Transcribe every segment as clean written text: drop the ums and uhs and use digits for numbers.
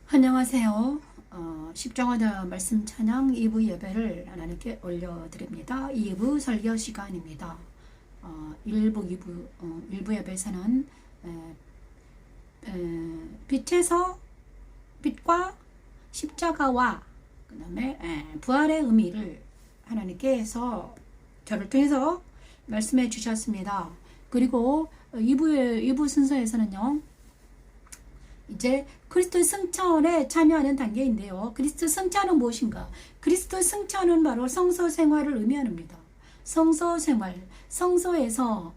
안녕하세요. 십자가다 말씀 찬양 2부 예배를 하나님께 올려드립니다. 2부 설교 시간입니다. 1부, 2부 예배에서는 빛과 십자가와 그 다음에 부활의 의미를 하나님께서 저를 통해서 말씀해 주셨습니다. 그리고 2부 순서에서는요, 이제 그리스도 승천에 참여하는 단계인데요. 그리스도 승천은 무엇인가? 그리스도 승천은 바로 성소 생활을 의미합니다. 성소 생활, 성소에서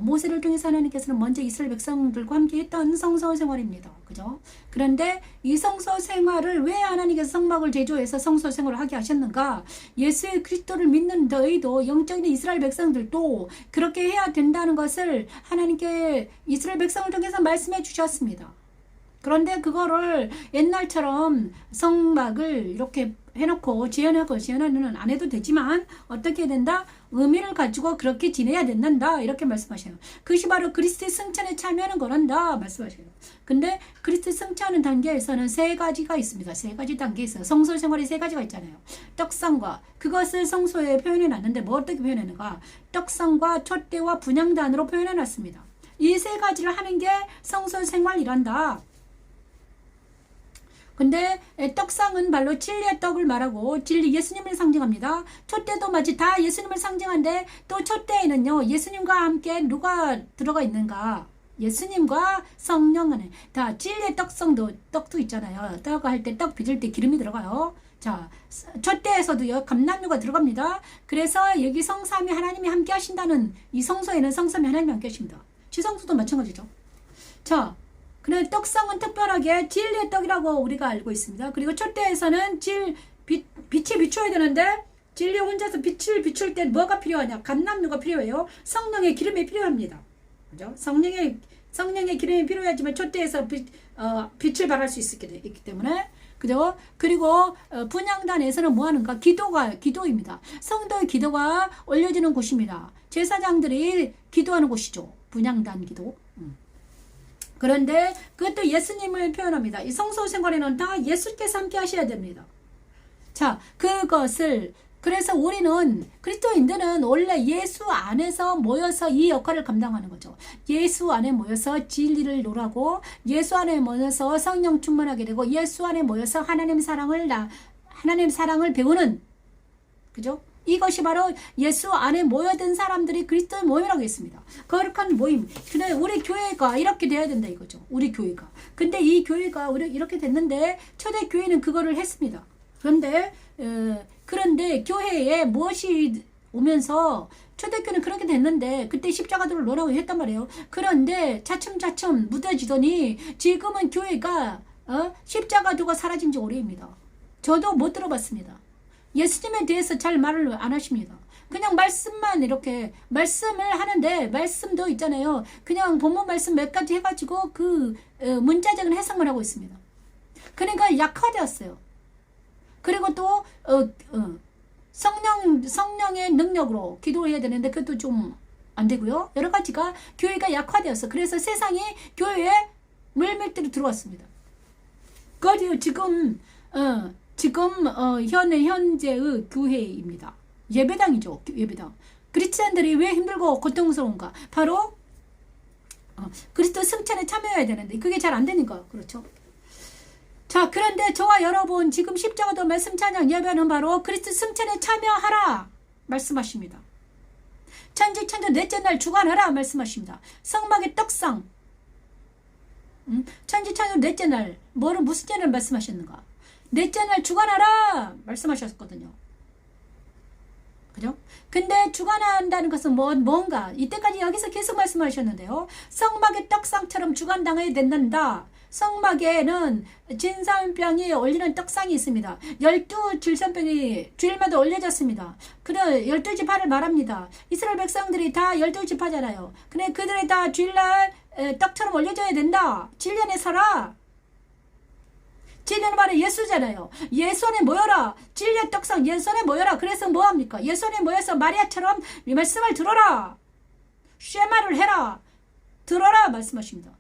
모세를 통해서 하나님께서는 먼저 이스라엘 백성들과 함께 했던 성소 생활입니다. 그죠? 그런데 이 성소 생활을 왜 하나님께서 성막을 제조해서 성소 생활을 하게 하셨는가? 예수의 그리스도를 믿는 너희도 영적인 이스라엘 백성들도 그렇게 해야 된다는 것을 하나님께 이스라엘 백성을 통해서 말씀해 주셨습니다. 그런데 그거를 옛날처럼 성막을 이렇게 해놓고 지연하는 안 해도 되지만 어떻게 해야 된다? 의미를 가지고 그렇게 지내야 된다. 이렇게 말씀하셔요. 그것이 바로 그리스도의 승천에 참여하는 거란다 말씀하셔요. 근데 그리스도의 승천하는 단계에서는 세 가지가 있습니다. 세 가지 단계 있어요. 성소 생활이 세 가지가 있잖아요. 떡상과 그것을 성소에 표현해 놨는데 뭐 어떻게 표현했는가? 떡상과 촛대와 분향단으로 표현해 놨습니다. 이 세 가지를 하는 게 성소 생활이란다. 근데 떡상은 말로 진리의 떡을 말하고 진리 예수님을 상징합니다. 촛대도 마치 다 예수님을 상징한데 또 촛대에는요, 예수님과 함께 누가 들어가 있는가? 예수님과 성령 안에 다 진리의 떡도 있잖아요. 떡 할 때 떡 빚을 때 기름이 들어가요. 자, 촛대에서도요, 감람류가 들어갑니다. 그래서 여기 성삼위 하나님이 함께 하신다는 이 성소에는 성삼위 하나님이 함께 하십니다. 지성소도 마찬가지죠. 자, 그래, 떡상은 특별하게 진리의 떡이라고 우리가 알고 있습니다. 그리고 촛대에서는 빛이 비춰야 되는데 진리 혼자서 빛을 비출 때 뭐가 필요하냐? 감람류가 필요해요. 성령의 기름이 필요합니다. 그죠? 성령의 기름이 필요하지만 촛대에서 빛을 발할 수 있기 때문에. 그죠? 그리고 분향단에서는 뭐 하는가? 기도입니다. 성도의 기도가 올려지는 곳입니다. 제사장들이 기도하는 곳이죠. 분향단 기도. 그런데 그것도 예수님을 표현합니다. 이 성소 생활에는 다 예수께서 함께 하셔야 됩니다. 자, 그래서 우리는 그리스도인들은 원래 예수 안에서 모여서 이 역할을 감당하는 거죠. 예수 안에 모여서 진리를 노라고, 예수 안에 모여서 성령 충만하게 되고, 예수 안에 모여서 하나님 사랑을 배우는, 그죠? 이것이 바로 예수 안에 모여든 사람들이 그리스도의 모임이라고 했습니다. 거룩한 모임. 근데 우리 교회가 이렇게 돼야 된다 이거죠. 우리 교회가. 근데 이 교회가 이렇게 됐는데 초대 교회는 그거를 했습니다. 그런데 교회에 무엇이 오면서 초대교회는 그렇게 됐는데 그때 십자가도를 놓으라고 했단 말이에요. 그런데 차츰차츰 무뎌지더니 지금은 교회가 십자가도가 사라진 지 오래입니다. 저도 못 들어봤습니다. 예수님에 대해서 잘 말을 안 하십니다. 그냥 말씀만 이렇게 말씀을 하는데 말씀도 있잖아요. 그냥 본문 말씀 몇 가지 해가지고 그 문자적인 해석만 하고 있습니다. 그러니까 약화되었어요. 그리고 또 성령의 능력으로 기도해야 되는데 그것도 좀 안 되고요. 여러 가지가 교회가 약화되었어. 그래서 세상이 교회에 물밀대로 들어왔습니다. 그리고 지금 현재의 교회입니다. 예배당이죠. 예배당. 크리스찬들이 왜 힘들고 고통스러운가? 바로 그리스도 승천에 참여해야 되는데 그게 잘 안 되니까 그렇죠. 자, 그런데 저와 여러분 지금 십자가도 말씀 찬양 예배는 바로 그리스도 승천에 참여하라 말씀하십니다. 천지천조 넷째 날 주관하라 말씀하십니다. 성막의 떡상 천지천조 넷째 날 무슨 죄를 말씀하셨는가? 넷째 날 주관하라 말씀하셨거든요. 그죠? 근데 주관한다는 것은 뭔가 이때까지 여기서 계속 말씀하셨는데요. 성막의 떡상처럼 주관당해야 된다. 성막에는 진설병이 올리는 떡상이 있습니다. 12 진설병이 주일마다 올려졌습니다. 그래 12지파를 말합니다. 이스라엘 백성들이 다 12지파잖아요. 근데 그들이 다 주일날 떡처럼 올려져야 된다. 진리 안에 서라. 진리는 바로 예수잖아요. 예수 안에 모여라. 진리의 떡상 예수 안에 모여라. 그래서 뭐합니까? 예수 안에 모여서 마리아처럼 이 말씀을 들어라. 쉐마를 해라. 들어라 말씀하십니다.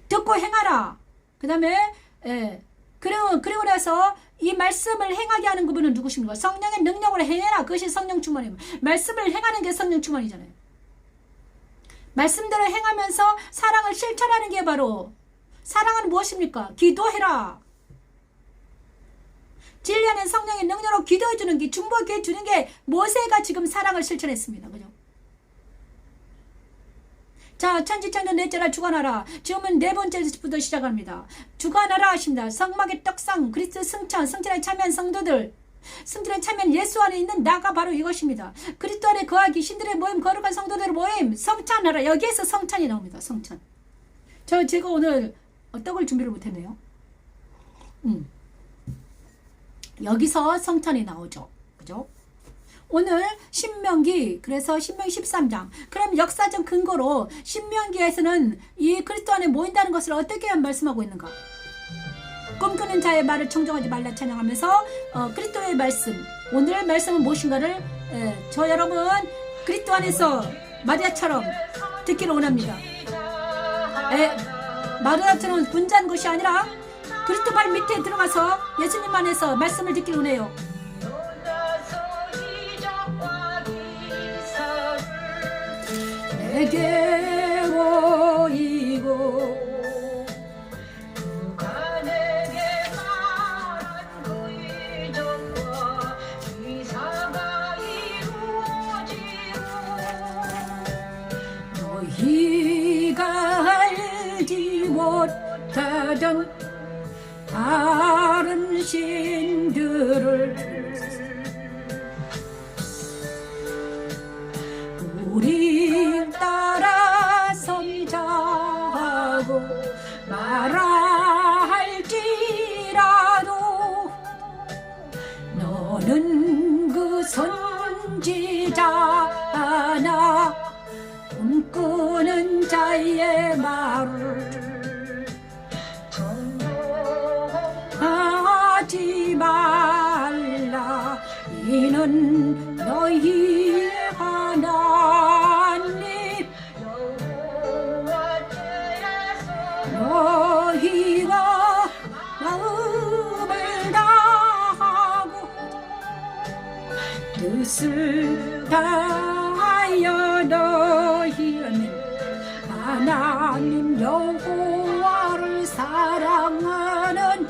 듣고 행하라. 그 다음에 예. 그리고 나서 이 말씀을 행하게 하는 그분은 누구십니까? 성령의 능력으로 행해라. 그것이 성령 충만입니다. 말씀을 행하는 게 성령 충만이잖아요. 말씀대로 행하면서 사랑을 실천하는 게 바로 사랑은 무엇입니까? 기도해라. 진리 안에 성령의 능력으로 기도해 주는 게, 중보해 주는 게 모세가 지금 사랑을 실천했습니다. 그죠? 자, 천지창조 넷째라 주관하라. 지금은 네 번째부터 시작합니다. 주관하라 하십니다. 성막의 떡상, 그리스도 승천에 참여한 성도들, 승천에 참여한 예수 안에 있는 나가 바로 이것입니다. 그리스도 안에 거하기, 신들의 모임, 거룩한 성도들의 모임, 성찬하라. 여기에서 성찬이 나옵니다. 성찬. 제가 오늘 떡을 준비를 못했네요. 여기서 성찬이 나오죠. 그죠? 오늘 신명기, 그래서 신명기 13장. 그럼 역사적 근거로 신명기에서는 이 그리스도 안에 모인다는 것을 어떻게 말씀하고 있는가? 꿈꾸는 자의 말을 청종하지 말라 찬양하면서 그리스도의 말씀, 오늘의 말씀은 무엇인가를 저 여러분 그리스도 안에서 마리아처럼 듣기를 원합니다. 마리아처럼 분주한 것이 아니라 그리스도 발 밑에 들어가서 예수님 안에서 말씀을 듣기를 원해요. 내게 보이고 누가 내게 말한 그 이적과 기사가 이루어지고 너희가 알지 못하던 다른 신들을 우리 따라 선자하고 말할지라도 너는 그 선지자나 꿈꾸는 자의 말을 전도하지 말라. 이는 너희 하나님 너희가 마음을 다하고 뜻을 다하여 너희는 하나님 여호와를 사랑하는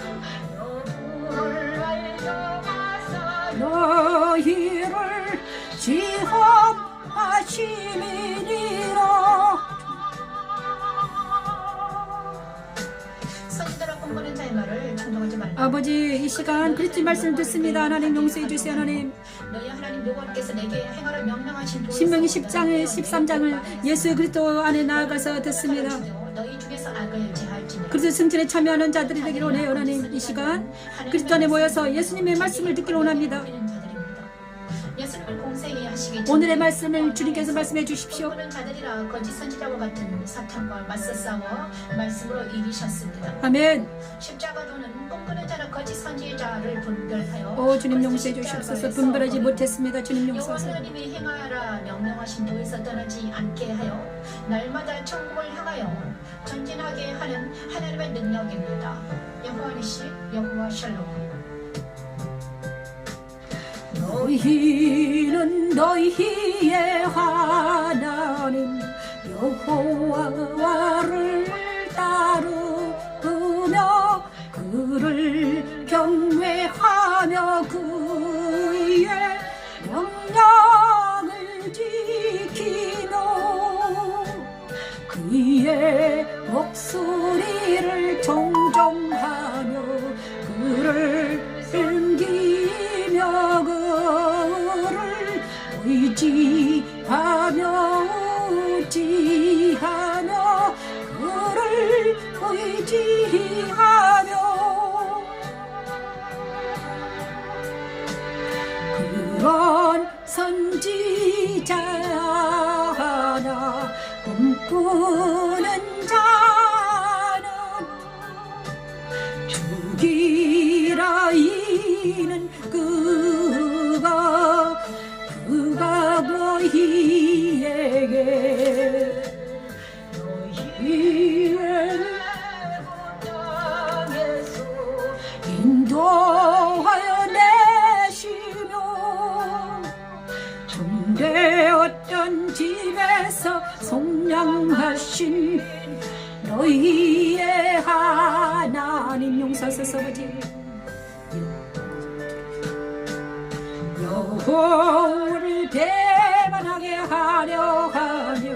너희를 지험하심이니라. 선지자라 꿈꾸는 자의 말을 청종하지 말라. 아버지, 이 시간 그리스도의 말씀을 듣습니다. 하나님 용서해 주세요. 하나님, 너희 하나님 여호와께서 내게 행하라 명령하신 신명기 10장의 13장을 예수 그리스도 안에 나아가서 듣습니다. 너희 중에서 악을 제할지니 그리스도 승천에 참여하는 자들이 되기를 원해요. 하나님, 이 시간 그리스도 안에 모여서 예수님의 말씀을 듣기를 원합니다. 오늘의 말씀을 주님께서 말씀해 주십시오. 꿈꾸는 자들이라 거짓 선지자와 같은 사탄과 맞서 싸워 말씀으로 이기셨습니다. 아멘. 십자가도는 꿈꾸는 자라 거짓 선지자를 분별하여 주님 용서해 주시옵소서. 분별하지 못했습니다. 주님 용서하소서. 하나님이 행하라 명령하신 도에서 떠나지 않게 하여 날마다 천국을 향하여 전진하게 하는 하나님의 능력입니다. 여호와 니시, 여호와 샬롬. 너희는 너희의 하나님 여호와를 따르며 그를 경외하며 그의 명령을 지키며 그의 목소리를 정정하며 그를 섬기며 그를 의지하며 그를 의지하며 그런 선지자나 꿈꾸는 자는 죽이라. 이는 그가 너희에게 살아계신 너희의 하나님 용서하소서. 영혼을 배반하게 하려 하며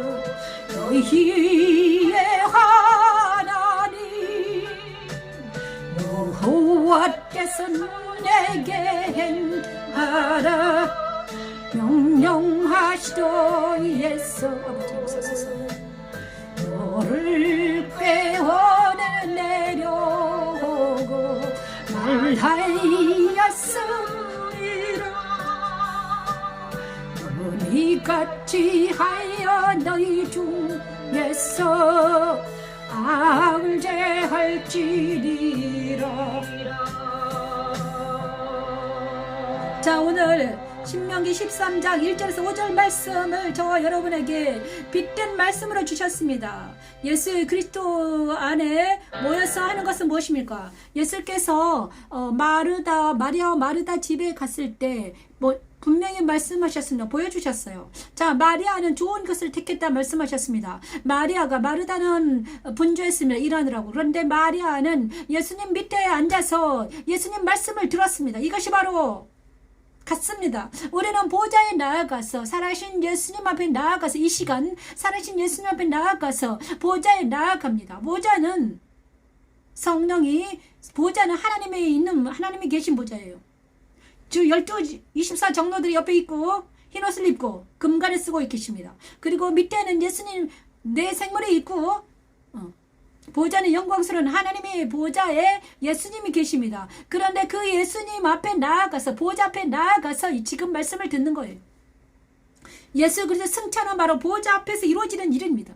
너희의 하나님 여호와께서 내게 행하라 명령하시더이에서. 아버지 용서하소서. 너를 꾀원에 내려오고 말하였으리라. 너희같이 하여 너희 중에서 악을 제할지니라. 자, 오늘 신명기 13장 1절에서 5절 말씀을 저와 여러분에게 빗된 말씀으로 주셨습니다. 예수 그리스도 안에 모여서 하는 것은 무엇입니까? 예수께서 마리아 마르다 집에 갔을 때 분명히 말씀하셨습니다. 보여주셨어요. 자, 마리아는 좋은 것을 택했다 말씀하셨습니다. 마르다는 분주했습니다. 일하느라고. 그런데 마리아는 예수님 밑에 앉아서 예수님 말씀을 들었습니다. 이것이 바로 같습니다. 우리는 보좌에 나아가서 살아계신 예수님 앞에 나아가서 이 시간 살아계신 예수님 앞에 나아가서 보좌에 나아갑니다. 보좌는 성령이 보좌는 하나님이 계신 보좌예요. 주 24 정로들이 옆에 있고 흰옷을 입고 금관을 쓰고 계십니다. 그리고 밑에는 예수님 내 생물이 있고 보좌는 영광스러운 하나님의 보좌에 예수님이 계십니다. 그런데 그 예수님 앞에 나아가서 보좌 앞에 나아가서 지금 말씀을 듣는 거예요. 예수 그리스도 승천은 바로 보좌 앞에서 이루어지는 일입니다.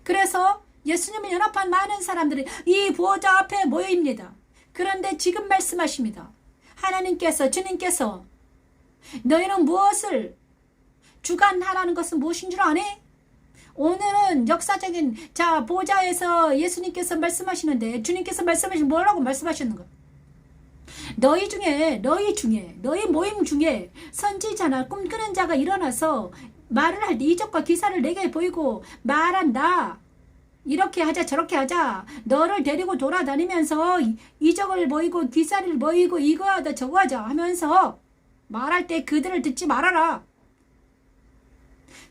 그래서 예수님을 연합한 많은 사람들이 이 보좌 앞에 모여입니다. 그런데 지금 말씀하십니다. 하나님께서 주님께서 너희는 무엇을 주관하라는 것은 무엇인 줄 아니? 오늘은 역사적인 보좌에서 예수님께서 말씀하시는데 주님께서 말씀하시는 뭐라고 말씀하셨는가? 너희 모임 중에 선지자나 꿈꾸는 자가 일어나서 말을 할 때 이적과 기사를 내게 보이고 말한다. 이렇게 하자 저렇게 하자. 너를 데리고 돌아다니면서 이적을 보이고 기사를 보이고 이거 하다 저거 하자 하면서 말할 때 그들을 듣지 말아라.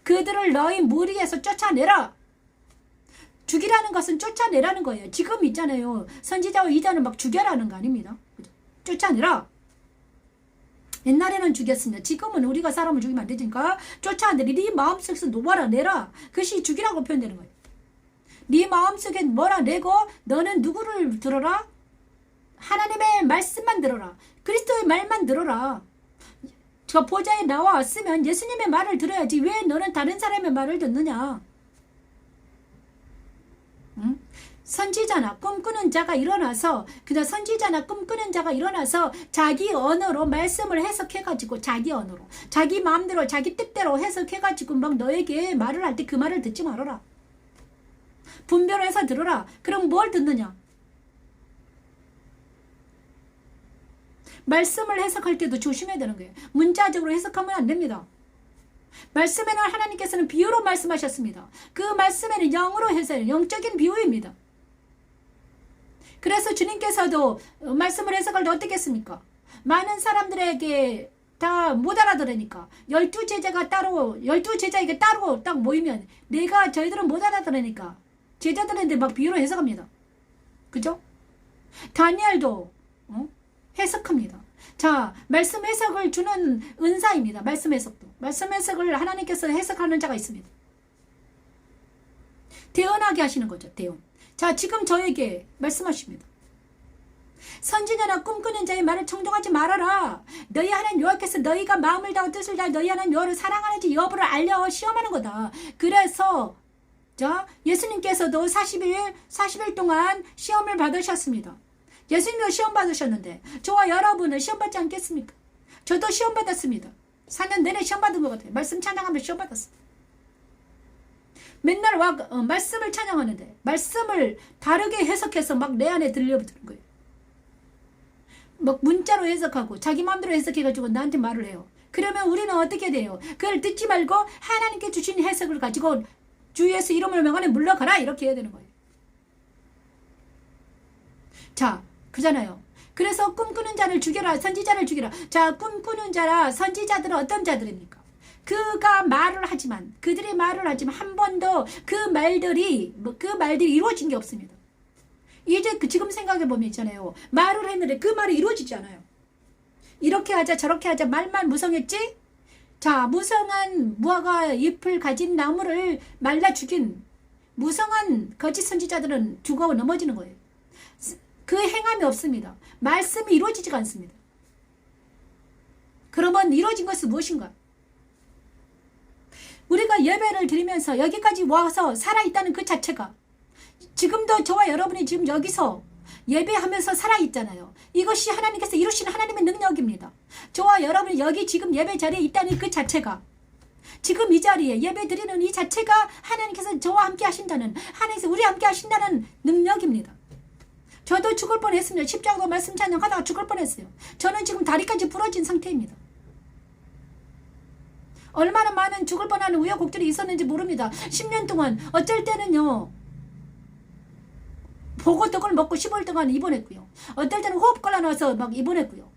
그들을 너희 무리에서 쫓아내라. 죽이라는 것은 쫓아내라는 거예요. 지금 있잖아요. 선지자와 이자는 막 죽여라는 거 아닙니다. 쫓아내라. 옛날에는 죽였습니다. 지금은 우리가 사람을 죽이면 안 되니까 쫓아내리. 네 마음속에서 몰아내라. 그것이 죽이라고 표현되는 거예요. 네 마음속에 몰아내고 너는 누구를 들어라? 하나님의 말씀만 들어라. 그리스도의 말만 들어라. 저 보좌에 나왔으면 예수님의 말을 들어야지. 왜 너는 다른 사람의 말을 듣느냐? 응? 선지자나 꿈꾸는 자가 일어나서 자기 언어로 말씀을 해석해가지고 자기 언어로 자기 마음대로 자기 뜻대로 해석해가지고 막 너에게 말을 할 때 그 말을 듣지 말아라. 분별해서 들어라. 그럼 뭘 듣느냐? 말씀을 해석할 때도 조심해야 되는 거예요. 문자적으로 해석하면 안 됩니다. 말씀에는 하나님께서는 비유로 말씀하셨습니다. 그 말씀에는 영으로 해서 영적인 비유입니다. 그래서 주님께서도 말씀을 해석할 때 어떻게 했습니까? 많은 사람들에게 다 못 알아들으니까 12제자에게 따로 딱 모이면 저희들은 못 알아들으니까 제자들한테 막 비유로 해석합니다. 그죠? 다니엘도 해석합니다. 자, 말씀 해석을 주는 은사입니다. 말씀 해석도. 말씀 해석을 하나님께서 해석하는 자가 있습니다. 대언하게 하시는 거죠. 대언. 자, 지금 저에게 말씀하십니다. 선지자나 꿈꾸는 자의 말을 청종하지 말아라. 너희 하나님 여호와께서 너희가 마음을 다하고 뜻을 다해 너희 하나님 여호와를 사랑하는지 여부를 알려 시험하는 거다. 그래서 자, 예수님께서도 40일 동안 시험을 받으셨습니다. 예수님도 시험 받으셨는데 저와 여러분은 시험 받지 않겠습니까? 저도 시험 받았습니다. 4년 내내 시험 받은 것 같아요. 말씀 찬양하면서 시험 받았어요. 맨날 말씀을 찬양하는데 말씀을 다르게 해석해서 막 내 안에 들려드는 거예요. 막 문자로 해석하고 자기 마음대로 해석해가지고 나한테 말을 해요. 그러면 우리는 어떻게 돼요? 그걸 듣지 말고 하나님께 주신 해석을 가지고 주 예수 이름을 명하니 물러가라 이렇게 해야 되는 거예요. 자, 그잖아요. 그래서 꿈꾸는 자를 죽여라, 선지자를 죽여라. 자, 꿈꾸는 자라 선지자들은 어떤 자들입니까? 그가 말을 하지만, 그들이 말을 하지만 한 번도 그 말들이 이루어진 게 없습니다. 이제 지금 생각해보면 있잖아요. 말을 했는데 그 말이 이루어지지 않아요. 이렇게 하자 저렇게 하자 말만 무성했지? 자, 무성한 무화과 잎을 가진 나무를 말라 죽인 무성한 거짓 선지자들은 죽어 넘어지는 거예요. 그 행함이 없습니다. 말씀이 이루어지지가 않습니다. 그러면 이루어진 것은 무엇인가? 우리가 예배를 드리면서 여기까지 와서 살아있다는 그 자체가, 지금도 저와 여러분이 지금 여기서 예배하면서 살아있잖아요. 이것이 하나님께서 이루시는 하나님의 능력입니다. 저와 여러분이 여기 지금 예배 자리에 있다는 그 자체가, 지금 이 자리에 예배 드리는 이 자체가 하나님께서 저와 함께 하신다는, 하나님께서 우리 함께 하신다는 능력입니다. 저도 죽을 뻔했습니다. 십자가 말씀 찬양하다가 죽을 뻔했어요. 저는 지금 다리까지 부러진 상태입니다. 얼마나 많은 죽을 뻔하는 우여곡절이 있었는지 모릅니다. 10년 동안 어쩔 때는요, 보고떡을 먹고 15일 동안 입원했고요. 어떨 때는 호흡곤란 와서 막 입원했고요.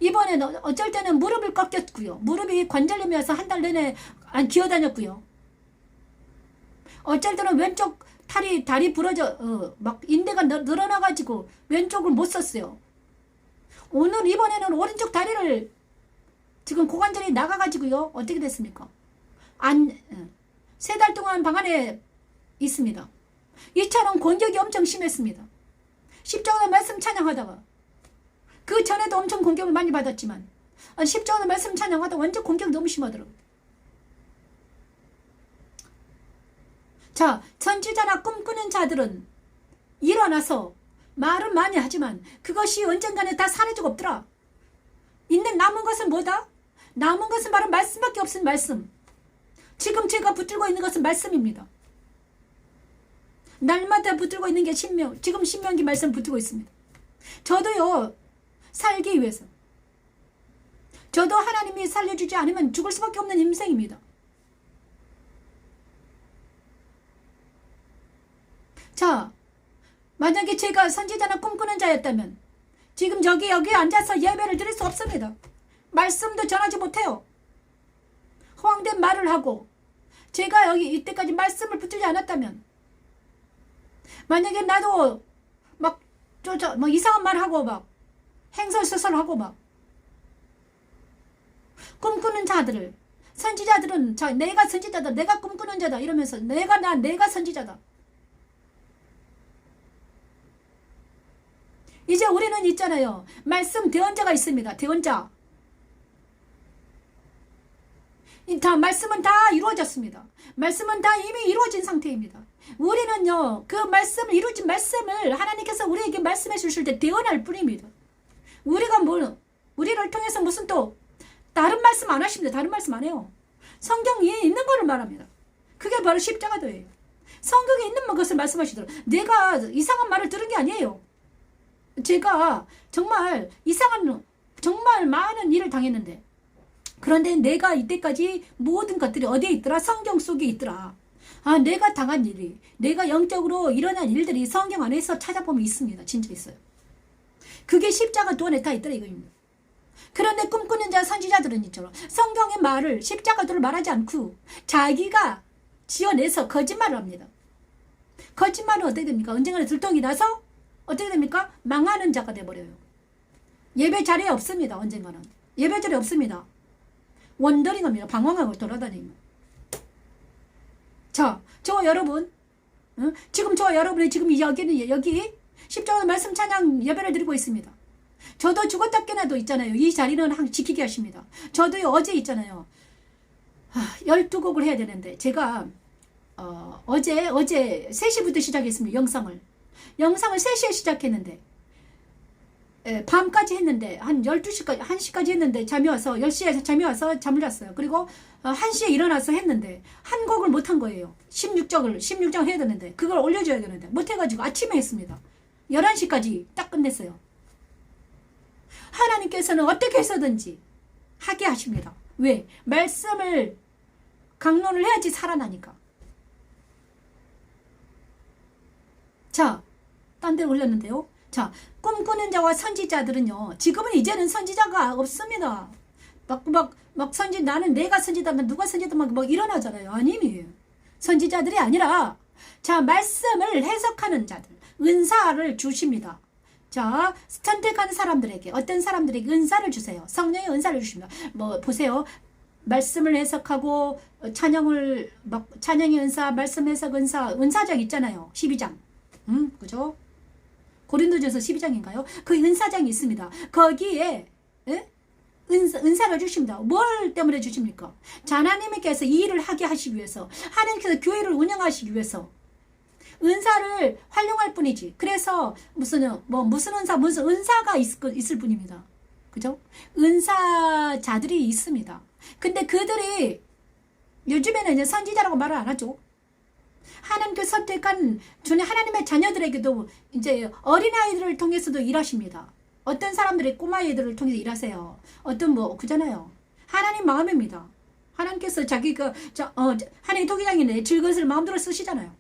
이번에는 어쩔 때는 무릎을 꺾였고요. 무릎이 관절염이 와서 한 달 내내 안 기어다녔고요. 어쩔 때는 왼쪽 다리 부러져 막 인대가 늘어나가지고 왼쪽을 못 썼어요. 오늘 이번에는 오른쪽 다리를 지금 고관절이 나가가지고요. 어떻게 됐습니까? 3달 동안 방 안에 있습니다. 이처럼 공격이 엄청 심했습니다. 십자가 말씀 찬양하다가, 그 전에도 엄청 공격을 많이 받았지만 십자가 말씀 찬양하다가 완전 공격이 너무 심하더라고요. 자, 선지자나 꿈꾸는 자들은 일어나서 말은 많이 하지만 그것이 언젠가는 다 사라지고 없더라. 남은 것은 뭐다? 남은 것은 바로 말씀밖에 없은 말씀. 지금 제가 붙들고 있는 것은 말씀입니다. 날마다 붙들고 있는 게 지금 신명기 말씀 붙들고 있습니다. 저도요, 살기 위해서. 저도 하나님이 살려주지 않으면 죽을 수밖에 없는 인생입니다. 자, 만약에 제가 선지자나 꿈꾸는 자였다면 지금 여기 앉아서 예배를 드릴 수 없습니다. 말씀도 전하지 못해요. 허황된 말을 하고, 제가 여기 이때까지 말씀을 붙들지 않았다면, 만약에 나도 막 이상한 말 하고 막 행설수설하고 막 꿈꾸는 자들을, 선지자들은 내가 선지자다, 내가 꿈꾸는 자다 이러면서 내가 선지자다. 이제 우리는 있잖아요. 말씀 대언자가 있습니다. 대언자. 말씀은 다 이루어졌습니다. 말씀은 다 이미 이루어진 상태입니다. 우리는요, 그 말씀을, 이루어진 말씀을 하나님께서 우리에게 말씀해 주실 때 대언할 뿐입니다. 우리를 통해서 무슨 또 다른 말씀 안 하십니다. 다른 말씀 안 해요. 성경에 있는 거를 말합니다. 그게 바로 십자가도예요. 성경에 있는 것을 말씀하시더라고요. 내가 이상한 말을 들은 게 아니에요. 제가 정말 정말 많은 일을 당했는데, 그런데 내가 이때까지 모든 것들이 어디에 있더라? 성경 속에 있더라. 내가 당한 일이, 내가 영적으로 일어난 일들이 성경 안에서 찾아보면 있습니다. 진짜 있어요. 그게 십자가도 안에 다 있더라 이거입니다. 그런데 꿈꾸는 자 선지자들은 있죠. 성경의 말을, 십자가도를 말하지 않고 자기가 지어내서 거짓말을 합니다. 거짓말은 어떻게 됩니까? 언젠가는 들통이 나서 어떻게 됩니까? 망하는 자가 돼버려요. 예배 자리에 없습니다. 언젠가는. 예배 자리에 없습니다. 원더링합니다. 방황하고 돌아다니면. 자, 저와 여러분, 지금 저와 여러분이 지금 여기 십자가 말씀 찬양 예배를 드리고 있습니다. 저도 죽었다 깨나도 있잖아요. 이 자리는 지키게 하십니다. 저도요, 어제 있잖아요. 12곡을 해야 되는데, 제가 어제 3시부터 시작했습니다. 영상을 3시에 시작했는데, 밤까지 했는데, 한 12시까지, 1시까지 했는데, 10시에 잠이 와서 잠을 잤어요. 그리고 1시에 일어나서 했는데, 한 곡을 못한 거예요. 16장 해야 되는데, 그걸 올려줘야 되는데, 못해가지고 아침에 했습니다. 11시까지 딱 끝냈어요. 하나님께서는 어떻게 해서든지 하게 하십니다. 왜? 말씀을 강론을 해야지 살아나니까. 자, 딴 데로 올렸는데요. 자, 꿈꾸는 자와 선지자들은요, 지금은 이제는 선지자가 없습니다. 나는 내가 선지자면 누가 선지자면 막 일어나잖아요. 아니에요. 선지자들이 아니라, 자, 말씀을 해석하는 자들, 은사를 주십니다. 자, 선택한 사람들에게, 어떤 사람들에게 은사를 주세요. 성령의 은사를 주십니다. 뭐, 보세요. 말씀을 해석하고, 찬양의 은사, 말씀 해석 은사, 은사장 있잖아요. 12장. 그죠? 고린도전서 12장인가요? 그 은사장이 있습니다. 거기에, 예? 은사를 주십니다. 뭘 때문에 주십니까? 자, 하나님께서 이 일을 하게 하시기 위해서, 하나님께서 교회를 운영하시기 위해서, 은사를 활용할 뿐이지. 그래서 무슨 은사가 있을 뿐입니다. 그죠? 은사자들이 있습니다. 근데 그들이 요즘에는 이제 선지자라고 말을 안 하죠. 하나님께 선택한 하나님의 자녀들에게도 이제 어린아이들을 통해서도 일하십니다. 어떤 사람들이 꼬마애들을 통해서 일하세요. 그잖아요. 하나님 마음입니다. 하나님께서 하나님 토기장인데 질것을 마음대로 쓰시잖아요.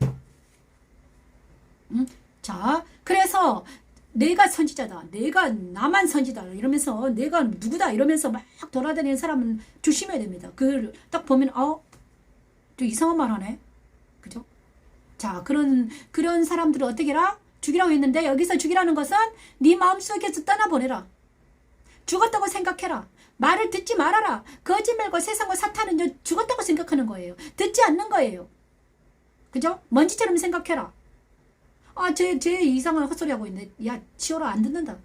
자, 그래서 내가 선지자다. 나만 선지자다. 이러면서 내가 누구다. 이러면서 막 돌아다니는 사람은 조심해야 됩니다. 그걸 딱 보면, 좀 이상한 말 하네. 그죠? 자, 그런 사람들을 어떻게 해라? 죽이라고 했는데, 여기서 죽이라는 것은 네 마음속에서 떠나보내라. 죽었다고 생각해라. 말을 듣지 말아라. 거짓말과 세상과 사탄은 죽었다고 생각하는 거예요. 듣지 않는 거예요. 그죠? 먼지처럼 생각해라. 쟤 이상한 헛소리 하고 있네. 야, 치워라. 안 듣는다.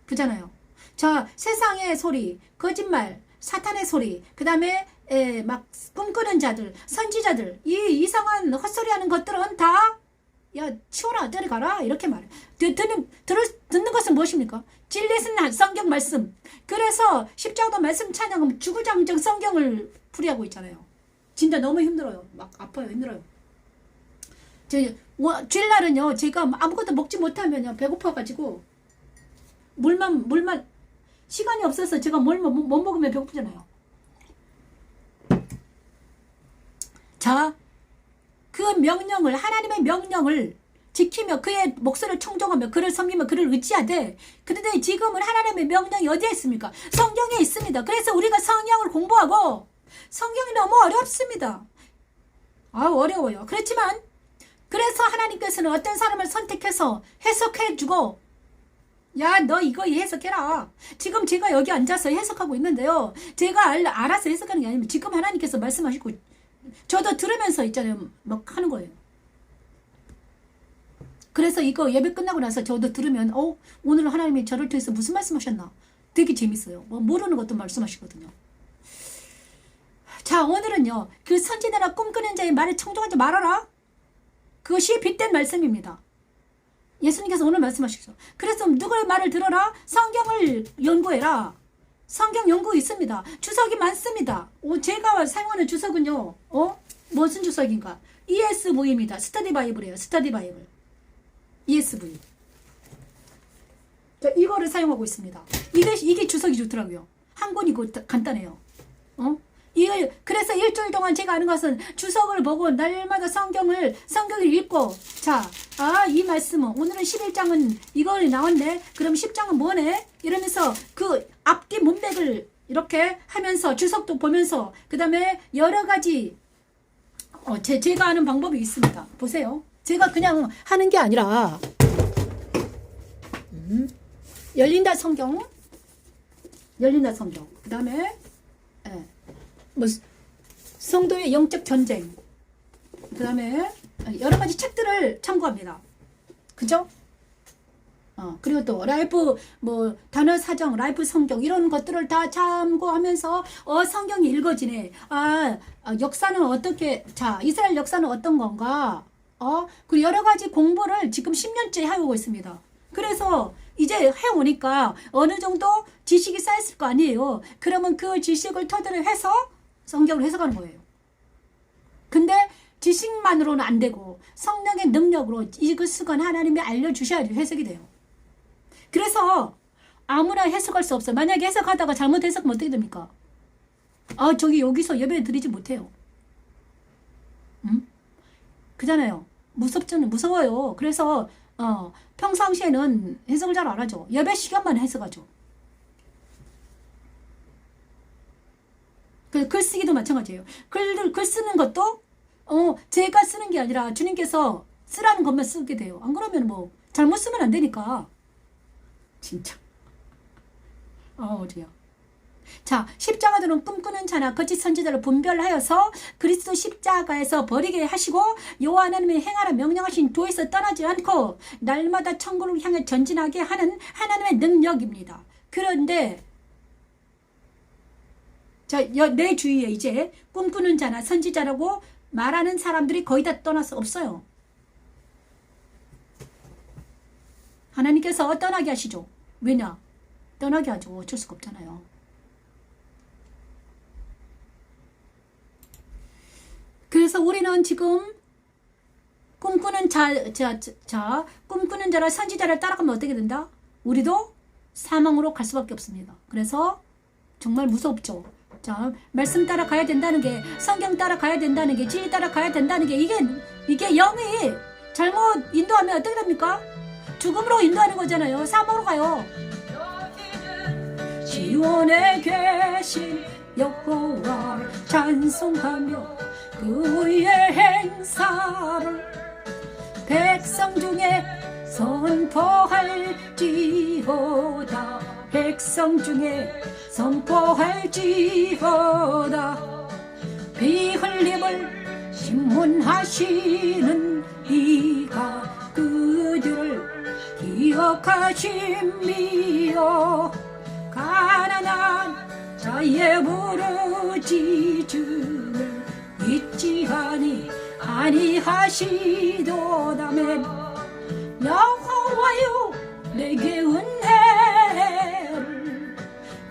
그잖아요. 자, 세상의 소리, 거짓말, 사탄의 소리, 그 다음에 막 꿈꾸는 자들, 선지자들, 이 이상한 헛소리 하는 것들은 다, 야, 치워라. 데려가라. 이렇게 말해. 듣는 것은 무엇입니까? 진리는 성경 말씀. 그래서 십자가도 말씀 찬양하면 주구장창 성경을 풀이하고 있잖아요. 진짜 너무 힘들어요. 막 아파요. 힘들어요. 주일날은요, 제가 아무것도 먹지 못하면요, 배고파가지고, 물만, 시간이 없어서 제가 못 먹으면 배고프잖아요. 자, 그 명령을, 하나님의 명령을 지키며 그의 목소리를 청종하며 그를 섬기며 그를 의지하되, 그런데 지금은 하나님의 명령이 어디에 있습니까? 성경에 있습니다. 그래서 우리가 성경을 공부하고, 성경이 너무 어렵습니다. 어려워요. 그렇지만, 그래서 하나님께서는 어떤 사람을 선택해서 해석해주고, 야, 너 이거 해석해라. 지금 제가 여기 앉아서 해석하고 있는데요. 제가 알아서 해석하는 게 아니면 지금 하나님께서 말씀하시고, 저도 들으면서 있잖아요. 막 하는 거예요. 그래서 이거 예배 끝나고 나서 저도 들으면, 오늘 하나님이 저를 통해서 무슨 말씀하셨나? 되게 재밌어요. 모르는 것도 말씀하시거든요. 자, 오늘은요, 그 선지자나 꿈꾸는 자의 말을 청종하지 말아라. 그것이 빗댄 말씀입니다. 예수님께서 오늘 말씀하시죠. 그래서 누구의 말을 들어라? 성경을 연구해라. 성경 연구 있습니다. 주석이 많습니다. 제가 사용하는 주석은요. 무슨 주석인가? ESV입니다. 스터디 바이블이에요. 스터디 바이블. ESV. 자, 이거를 사용하고 있습니다. 이게 주석이 좋더라고요. 한 권이고 간단해요. 그래서 일주일 동안 제가 아는 것은 주석을 보고 날마다 성경을 읽고, 자, 이 말씀은, 오늘은 11장은 이걸 나왔네? 그럼 10장은 뭐네? 이러면서 그 앞뒤 문맥을 이렇게 하면서 주석도 보면서, 그 다음에 여러 가지, 제가 아는 방법이 있습니다. 보세요. 제가 그냥 하는 게 아니라, 열린다 성경. 그 다음에, 성도의 영적 전쟁. 그 다음에 여러 가지 책들을 참고합니다. 그죠? 그리고 또 라이프 단어 사정, 라이프 성경 이런 것들을 다 참고하면서 성경이 읽어지네. 역사는 어떻게, 자, 이스라엘 역사는 어떤 건가? 그 여러 가지 공부를 지금 10년째 해오고 있습니다. 그래서 이제 해오니까 어느 정도 지식이 쌓였을 거 아니에요. 그러면 그 지식을 토대로 해서 성경을 해석하는 거예요. 근데 지식만으로는 안 되고 성령의 능력으로 이것은 하나님이 알려주셔야지 해석이 돼요. 그래서 아무나 해석할 수 없어요. 만약에 해석하다가 잘못 해석하면 어떻게 됩니까? 저기 여기서 예배 드리지 못해요. 그잖아요. 무서워요. 그래서 평상시에는 해석을 잘 안 하죠. 예배 시간만 해석하죠. 글 쓰기도 마찬가지예요. 글 쓰는 것도 제가 쓰는 게 아니라 주님께서 쓰라는 것만 쓰게 돼요. 안 그러면 뭐 잘못 쓰면 안 되니까. 진짜. 어제요. 자, 십자가들은 꿈꾸는 자나 거짓 선지자를 분별하여서 그리스도 십자가에서 버리게 하시고 여호와 하나님의 행하라 명령하신 도에서 떠나지 않고 날마다 천국을 향해 전진하게 하는 하나님의 능력입니다. 그런데 자, 내 주위에 이제 꿈꾸는 자나 선지자라고 말하는 사람들이 거의 다 떠나서 없어요. 하나님께서 떠나게 하시죠. 왜냐? 떠나게 하죠. 어쩔 수가 없잖아요. 그래서 우리는 지금 꿈꾸는 꿈꾸는 자라 선지자를 따라가면 어떻게 된다? 우리도 사망으로 갈 수밖에 없습니다. 그래서 정말 무섭죠. 자, 말씀 따라 가야 된다는 게, 성경 따라 가야 된다는 게, 진리 따라 가야 된다는 게, 이게 영이 잘못 인도하면 어떻게 됩니까? 죽음으로 인도하는 거잖아요. 사망으로 가요. 지원에 계신 여호와를 찬송하며 그의 행사를 백성 중에 선포할지어다. 백성 중에 선포할지어다. 피 흘림을 신문하시는 이가 그들을 기억하심이여. 가난한 자의 부르짖음을 잊지 아니하시도다멘. 여호와여 내게 은혜를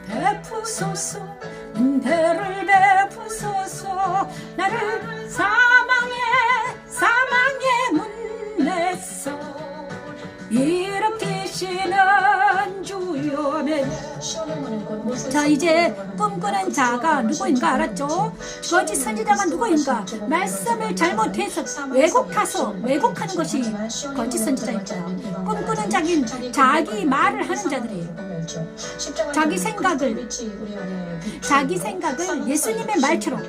베푸소서. 은혜를 베푸소서. 나를 사망의 문에서 일으키시는 주여. 아멘. 자, 이제 꿈꾸는 자가 누구인가 알았죠? 거짓 선지자가 누구인가? 말씀을 잘못해서 왜곡하는 것이 거짓 선지자입니다. 꿈꾸는 자기 말을 하는 자들이에요. 자기 생각을 예수님의 말처럼,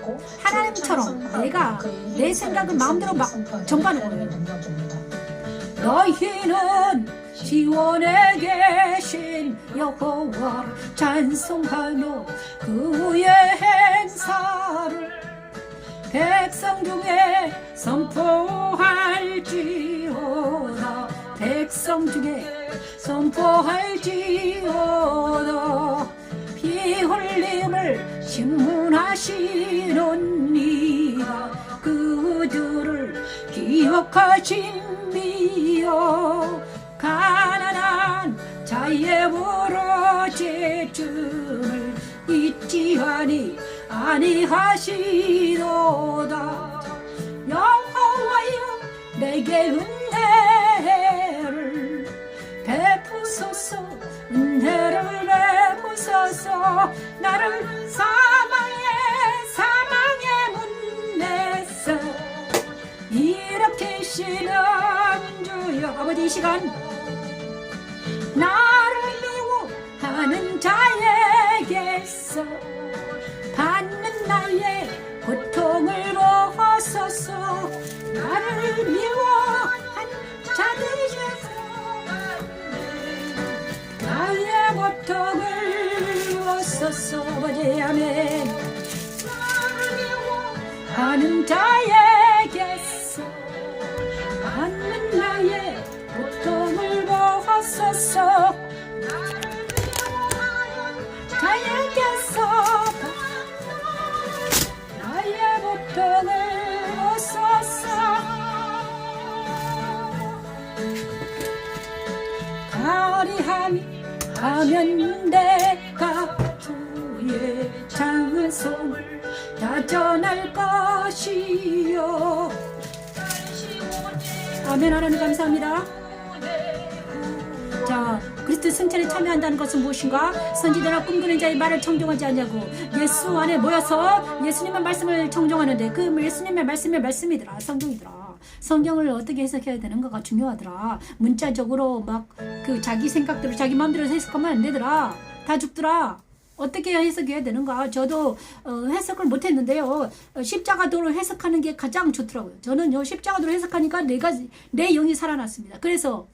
하나님처럼 내 생각을 마음대로 정하는 거예요. 너희는 지원에 계신 여호와를 찬송하며 그의 행사를 백성 중에 선포할지어다. 백성 중에 선포할지어다. 피 흘림을 신문하시는 이가 그들을 기억하심이여. 가난한 자의 부르짖음을 잊지 아니하시도다. 여호와여 내게 은혜를 베푸소서. 은혜를 베푸소서. 나를 사망의 문에서 일으키시는 주여. 아버지, 이 시간 나를 미워하는 자에게서 받는 나의 고통을 보소서. 나를 미워한 자들에게서 나의 고통을 보소서. 아버지, 아멘. 나를 미워하는 자에게서 받는 나의 고통을 보소서. 자에게서 나의 고통을 보소서. 가리하면 내가 주의 장성을 다 전할 것이요. 아멘. 하나님 감사합니다. 자, 그리스도 그리스도 승천에 참여한다는 것은 무엇인가? 선지자나 꿈꾸는 자의 말을 청종하지 않냐고. 예수 안에 모여서 예수님의 말씀을 청종하는데 그 예수님의 말씀이 말씀이더라. 성경이더라. 성경을 어떻게 해석해야 되는가가 중요하더라. 문자적으로 막 그 자기 생각대로 자기 마음대로 해석하면 안 되더라. 다 죽더라. 어떻게 해석해야 되는가? 저도 해석을 못했는데요. 십자가도로 해석하는 게 가장 좋더라고요. 저는요 십자가도로 해석하니까 내 영이 살아났습니다. 그래서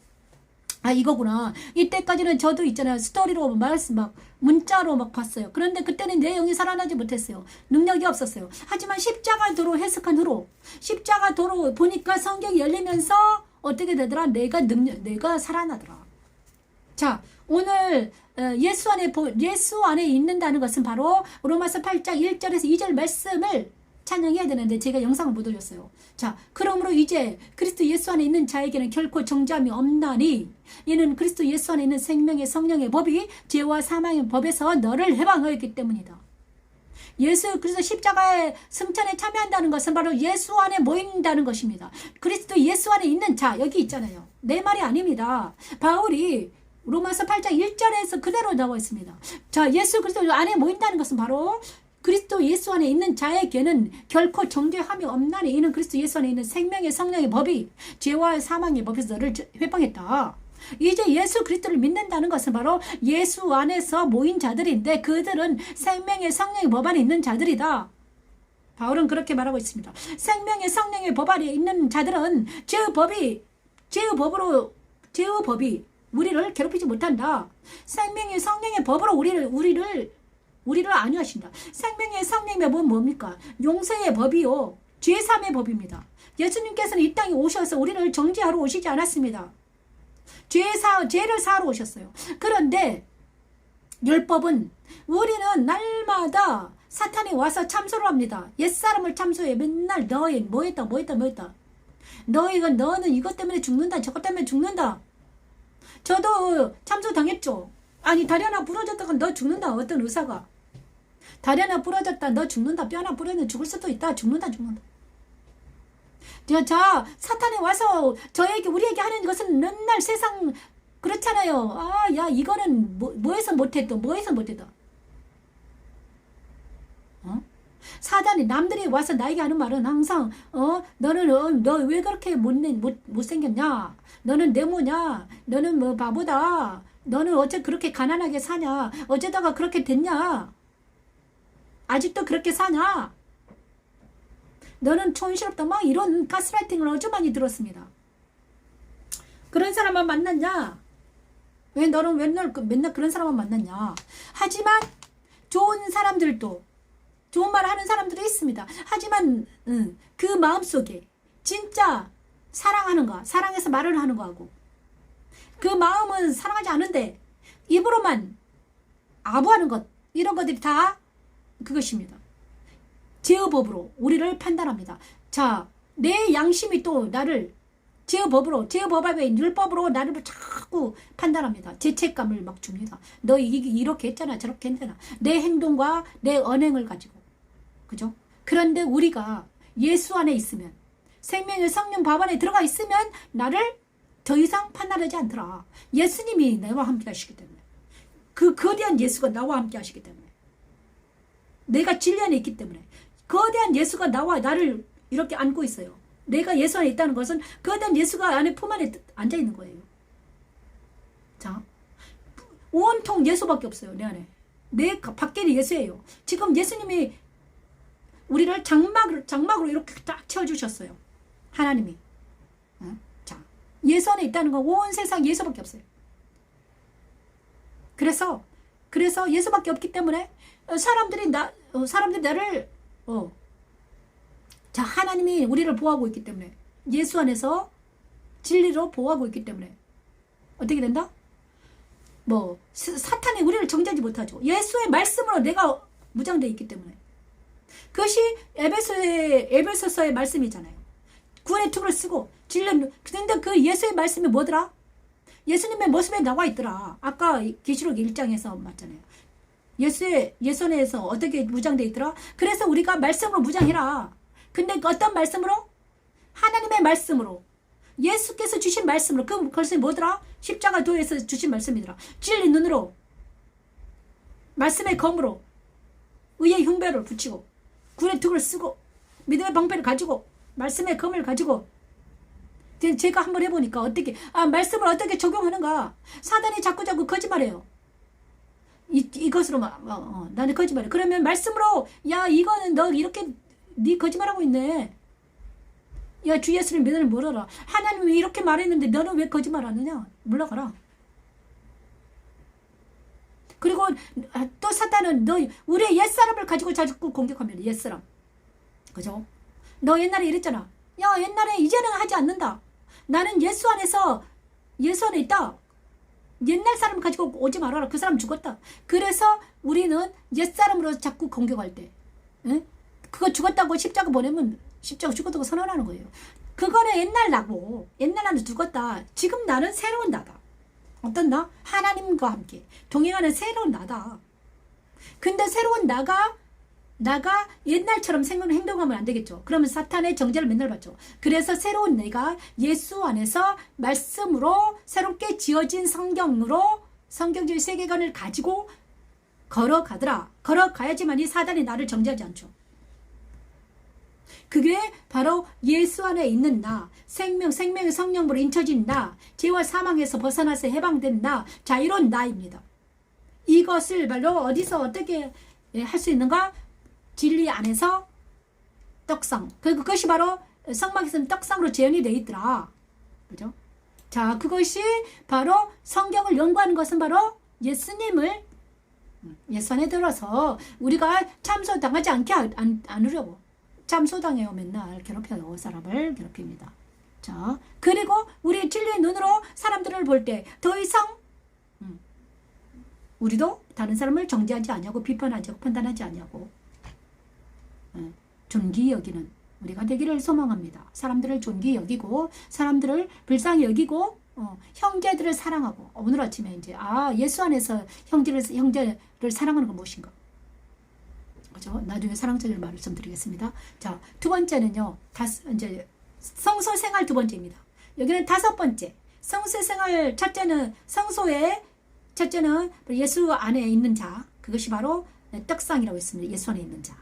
이거구나. 이때까지는 저도 있잖아요. 스토리로 말씀 막 문자로 막 봤어요. 그런데 그때는 내 영이 살아나지 못했어요. 능력이 없었어요. 하지만 십자가도로 해석한 후로 십자가도로 보니까 성경이 열리면서 어떻게 되더라? 내가 살아나더라. 자, 오늘 예수 안에 있는다는 것은 바로 로마서 8장 1절에서 2절 말씀을 찬양해야 되는데 제가 영상을 못 올렸어요. 자, 그러므로 이제 그리스도 예수 안에 있는 자에게는 결코 정죄함이 없나니 이는 그리스도 예수 안에 있는 생명의 성령의 법이 죄와 사망의 법에서 너를 해방하였기 때문이다. 예수 그리스도 십자가의 승천에 참여한다는 것은 바로 예수 안에 모인다는 것입니다. 그리스도 예수 안에 있는 자 여기 있잖아요. 내 말이 아닙니다. 바울이 로마서 8장 1절에서 그대로 나와 있습니다. 자, 예수 그리스도 안에 모인다는 것은 바로 그리스도 예수 안에 있는 자에게는 결코 정죄함이 없나니 이는 그리스도 예수 안에 있는 생명의 성령의 법이 죄와 사망의 법에서 너를 회방했다. 이제 예수 그리스도를 믿는다는 것은 바로 예수 안에서 모인 자들인데 그들은 생명의 성령의 법 안에 있는 자들이다. 바울은 그렇게 말하고 있습니다. 생명의 성령의 법 안에 있는 자들은 죄의 법이 우리를 괴롭히지 못한다. 생명의 성령의 법으로 우리를 안위하신다. 생명의 성령의 법은 뭡니까? 용서의 법이요. 죄사함의 법입니다. 예수님께서는 이 땅에 오셔서 우리를 정죄하러 오시지 않았습니다. 죄를 사하러 오셨어요. 그런데 율법은 우리는 날마다 사탄이 와서 참소를 합니다. 옛사람을 참소해. 맨날 너희 뭐 했다. 너는 이것 때문에 죽는다. 저것 때문에 죽는다. 저도 참소 당했죠. 아니 다리 하나 부러졌다가 너 죽는다. 어떤 의사가 다리 하나 부러졌다. 너 죽는다. 뼈 하나 부러졌는데 죽을 수도 있다. 죽는다. 자, 사탄이 와서 우리에게 하는 것은 맨날 세상 그렇잖아요. 야 이거는 뭐해서 못했다. 사단이 남들이 와서 나에게 하는 말은 항상 너는 너 왜 그렇게 못생겼냐? 너는 네모냐? 너는 뭐 바보다? 너는 어째 그렇게 가난하게 사냐? 어쩌다가 그렇게 됐냐? 아직도 그렇게 사냐? 너는 촌스럽다. 막 이런 가스라이팅을 아주 많이 들었습니다. 그런 사람만 만났냐? 왜 너는 맨날 그런 사람만 만났냐? 하지만 좋은 사람들도 좋은 말 하는 사람들도 있습니다. 하지만 그 마음속에 진짜 사랑하는가, 사랑해서 말을 하는 거하고 그 마음은 사랑하지 않은데 입으로만 아부하는 것, 이런 것들이 다 그것입니다. 제어법으로 우리를 판단합니다. 자, 내 양심이 또 나를 제어법의 율법으로 나를 자꾸 판단합니다. 죄책감을 막 줍니다. 너 이렇게 했잖아, 저렇게 했잖아. 내 행동과 내 언행을 가지고. 그죠? 그런데 우리가 예수 안에 있으면, 생명의 성령 밥 안에 들어가 있으면 나를 더 이상 판단하지 않더라. 예수님이 나와 함께 하시기 때문에. 그 거대한 예수가 나와 함께 하시기 때문에. 내가 진리 안에 있기 때문에. 거대한 예수가 나를 이렇게 안고 있어요. 내가 예수 안에 있다는 것은 거대한 예수가 안에 품 안에 앉아 있는 거예요. 자, 온통 예수밖에 없어요. 내 안에. 내 밖에는 예수예요. 지금 예수님이 우리를 장막으로 이렇게 딱 채워주셨어요. 하나님이. 자, 예수 안에 있다는 건 온 세상 예수밖에 없어요. 그래서 예수밖에 없기 때문에 사람들이 나를 자, 하나님이 우리를 보호하고 있기 때문에, 예수 안에서 진리로 보호하고 있기 때문에 어떻게 된다? 사탄이 우리를 정죄하지 못하죠. 예수의 말씀으로 내가 무장되어 있기 때문에. 그것이 에베소서의 말씀이잖아요. 구원의 투구를 쓰고 진리. 그런데 그 예수의 말씀이 뭐더라? 예수님의 모습에 나와 있더라. 아까 계시록 1장에서 맞잖아요. 예수 안에서 어떻게 무장되어 있더라? 그래서 우리가 말씀으로 무장해라. 근데 어떤 말씀으로? 하나님의 말씀으로. 예수께서 주신 말씀으로, 그것이 뭐더라? 십자가 도에서 주신 말씀이더라. 진리 눈으로, 말씀의 검으로, 의의 흉배를 붙이고, 굴의 둑을 쓰고, 믿음의 방패를 가지고, 말씀의 검을 가지고. 제가 한번 해보니까 어떻게, 말씀을 어떻게 적용하는가. 사단이 자꾸 거짓말해요. 이것으로 나는 거짓말해. 그러면 말씀으로, 야, 이거는 너 이렇게 네 거짓말하고 있네. 야, 주 예수를 믿으면 물어라. 하나님이 이렇게 말했는데 너는 왜 거짓말하느냐? 물러가라. 그리고 또 사단은 너 우리의 옛사람을 가지고 자꾸 공격합니다. 옛사람. 그죠? 너 옛날에 이랬잖아. 야, 옛날에 이제는 하지 않는다. 나는 예수 안에 있다. 옛날 사람을 가지고 오지 말아라. 그 사람 죽었다. 그래서 우리는 옛사람으로 자꾸 공격할 때, 응? 그거 죽었다고 십자가 보내면 십자가 죽었다고 선언하는 거예요. 그거는 옛날 나고, 옛날 나는 죽었다. 지금 나는 새로운 나다. 어떤 나? 하나님과 함께 동행하는 새로운 나다. 근데 새로운 나가 옛날처럼 행동하면 안 되겠죠. 그러면 사탄의 정죄를 맨날 받죠. 그래서 새로운 내가 예수 안에서 말씀으로 새롭게 지어진 성경적인 세계관을 가지고 걸어가더라. 걸어가야지만 이 사단이 나를 정죄하지 않죠. 그게 바로 예수 안에 있는 나, 생명의 성령으로 인쳐진 나, 죄와 사망에서 벗어나서 해방된 나, 자유로운 나입니다. 이것을 바로 어디서 어떻게 할 수 있는가? 진리 안에서 떡상. 그것이 바로 성막에서는 떡상으로 재현이 되어 있더라. 그죠? 자, 그것이 바로 성경을 연구하는 것은 바로 예수님을 예수 안에 들어서 우리가 참소당하지 않으려고. 참소당해요. 맨날 괴롭혀요. 사람을 괴롭힙니다. 자, 그리고 우리 진리의 눈으로 사람들을 볼 때 더 이상 우리도 다른 사람을 정죄하지 않냐고, 비판하지 않고, 판단하지 않냐고, 존귀 여기는 우리가 되기를 소망합니다. 사람들을 존귀 여기고, 사람들을 불쌍히 여기고, 형제들을 사랑하고. 오늘 아침에 이제 예수 안에서 형제를 사랑하는 건 무엇인가? 그죠? 나중에 사랑적인 말씀드리겠습니다. 자, 두 번째는요. 이제 성소 생활 두 번째입니다. 여기는 다섯 번째. 성소 생활 첫째는 예수 안에 있는 자. 그것이 바로 떡상이라고 했습니다. 예수 안에 있는 자.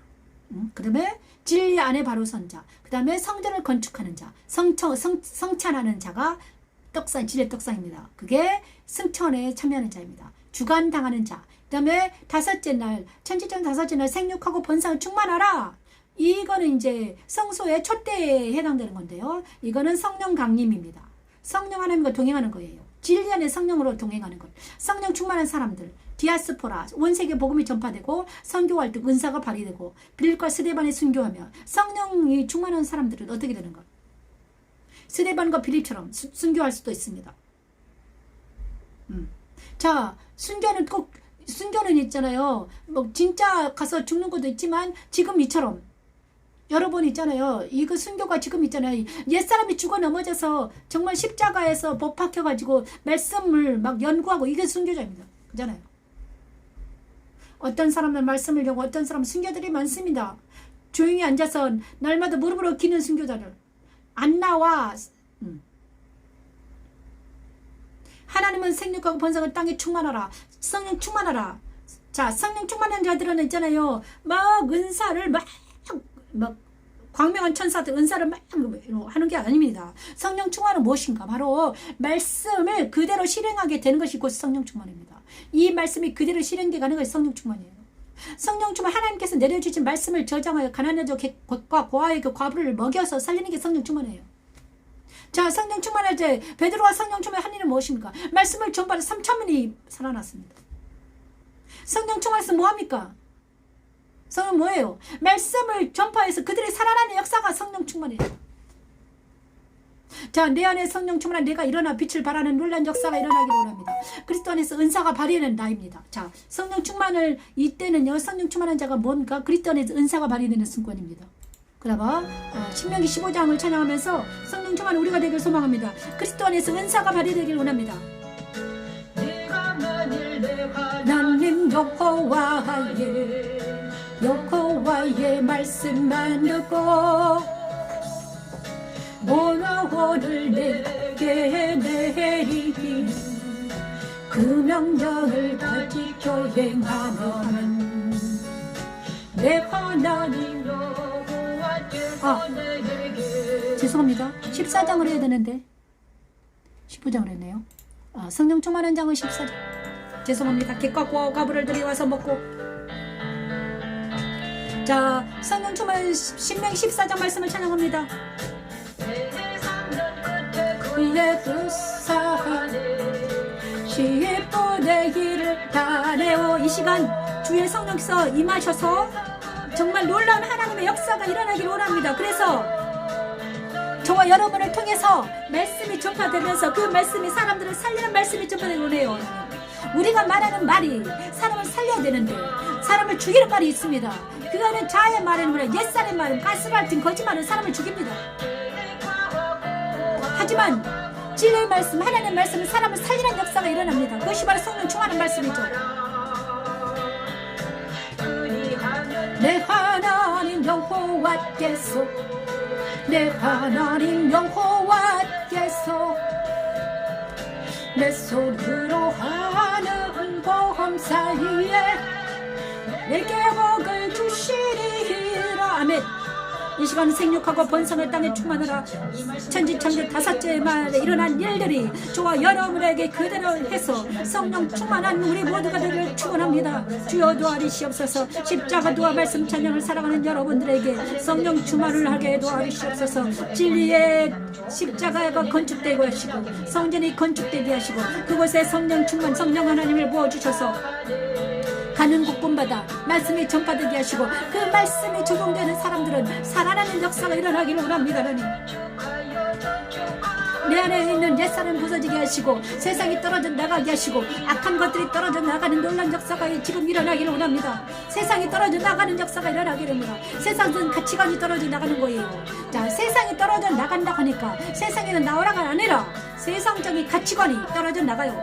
그 다음에 진리 안에 바로 선 자. 그 다음에 성전을 건축하는 자. 성찬하는 자가 떡상, 진리의 떡상입니다. 그게 승천에 참여하는 자입니다. 주관당하는 자. 그 다음에 다섯째 날, 천지전 다섯째 날 생육하고 번성을 충만하라. 이거는 이제 성소의 촛대에 해당되는 건데요. 이거는 성령 강림입니다. 성령 하나님과 동행하는 거예요. 진리 안에 성령으로 동행하는 것. 성령 충만한 사람들, 디아스포라, 온 세계 복음이 전파되고 선교 활동, 은사가 발휘되고 빌립과 스데반에 순교하며 성령이 충만한 사람들은 어떻게 되는 것? 스데반과 빌립처럼 순교할 수도 있습니다. 자, 순교는 있잖아요. 뭐 진짜 가서 죽는 것도 있지만 지금 이처럼 여러 번 있잖아요. 이거 순교가 지금 있잖아요. 옛사람이 죽어 넘어져서 정말 십자가에서 못 박혀가지고 말씀을 막 연구하고, 이게 순교자입니다. 그잖아요. 어떤 사람은 말씀을 연구, 어떤 사람은 순교들이 많습니다. 조용히 앉아서 날마다 무릎을 꿇는 순교자들. 안 나와. 하나님은 생육하고 번성을 땅에 충만하라. 성령 충만하라. 자, 성령 충만한 자들은 있잖아요. 막 은사를 막 광명한 천사들 은사를 막 하는 게 아닙니다. 성령 충만은 무엇인가? 바로 말씀을 그대로 실행하게 되는 것이 곧 성령 충만입니다. 이 말씀이 그대로 실행돼 가는 것이 성령 충만이에요. 성령 충만, 하나님께서 내려주신 말씀을 저장하여 가난한 자과 고아의 그 과부를 먹여서 살리는 게 성령 충만이에요. 자, 성령 충만할 때 베드로가 성령 충만한 일은 무엇입니까? 말씀을 전파해 3,000명이 살아났습니다. 성령 충만해서 뭐합니까? 성령 뭐예요? 말씀을 전파해서 그들이 살아나는 역사가 성령 충만이에요. 자, 내 안에 성령 충만한 내가 일어나 빛을 발하는 놀란 역사가 일어나기를 원합니다. 그리스도 안에서 은사가 발휘되는 나입니다. 자, 성령 충만을 이때는요, 성령 충만한 자가 뭔가? 그리스도 안에서 은사가 발휘되는 순간입니다. 그러나 신명기 15장을 찬양하면서 성령 충만 우리가 되길 소망합니다. 그리스도 안에서 은사가 발휘되길 원합니다. 나는 여호와의 말씀만 듣고 모나와 손을 내게 내리니 그 명령을 다 지켜 행하면 내 하나님 죄송합니다. 14장을 해야 되는데 15장을 했네요. 성령 충만한 장은 14장. 죄송합니다. 객과 과부를 들여와서 먹고. 자, 성령 충만한 신명기 14장 말씀을 찬양합니다. 내 불쌍한 시분의 길을 다내어. 이 시간 주의 성령께서 임하셔서 정말 놀라운 하나님의 역사가 일어나길 원합니다. 그래서 저와 여러분을 통해서 말씀이 전파되면서 그 말씀이 사람들을 살리는 말씀이 전파되길 원해요. 우리가 말하는 말이 사람을 살려야 되는데 사람을 죽이는 말이 있습니다. 그거는 자의 말은 옛사람의 말은 가스라이팅 거짓말은 사람을 죽입니다. 하지만 진리의 말씀, 하나님의 말씀은 사람을 살리는 역사가 일어납니다. 그것이 바로 성령 충만한 말씀이죠. 내 하나님 여호와께서 내 하나님 여호와께서 내 손으로 하는 보험 사이에 내게 복을 주시리라. 아멘. 이 시간 생육하고 번성을 땅에 충만하라. 천지천지 다섯째 말에 일어난 일들이 저와 여러분에게 그대로 해서 성령 충만한 우리 모두가 되기를 축원합니다. 주여 도와주시옵소서. 십자가 도와 말씀 찬양을 사랑하는 여러분들에게 성령 충만을 하게 도와주시옵소서. 진리의 십자가가 건축되고 하시고 성전이 건축되게 하시고 그곳에 성령 충만 성령 하나님을 부어주셔서 가는 곳곳마다 말씀이 전파되게 하시고 그 말씀이 적용되는 사람들은 살아나는 역사가 일어나기를 원합니다. 하나님, 내 안에 있는 옛사람 부서지게 하시고 세상이 떨어져 나가게 하시고 악한 것들이 떨어져 나가는 놀란 역사가 지금 일어나기를 원합니다. 세상이 떨어져 나가는 역사가 일어나기를 원합니다. 세상은 가치관이 떨어져 나가는 거예요. 자, 세상이 떨어져 나간다고 하니까 세상에는 나오라가 아니라 세상적인 가치관이 떨어져 나가요.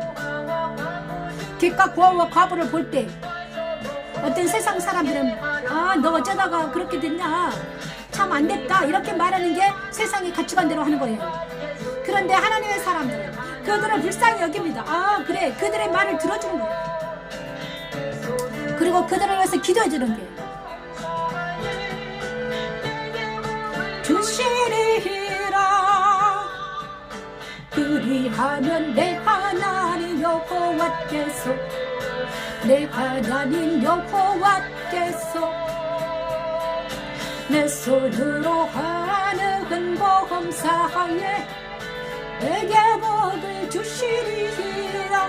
객과 고아와 과부를 볼 때 어떤 세상 사람들은 너 어쩌다가 그렇게 됐냐, 참 안됐다, 이렇게 말하는 게 세상의 가치관대로 하는 거예요. 그런데 하나님의 사람들은 그들을 불쌍히 여깁니다. 그래, 그들의 말을 들어주는 거예요. 그리고 그들을 위해서 기도해 주는 게 주시리라. 그리하면 내 하나님 여호와께서 내 하나님 여호와께서 내 손으로 하는 보험사에 내게 복을 주시리라.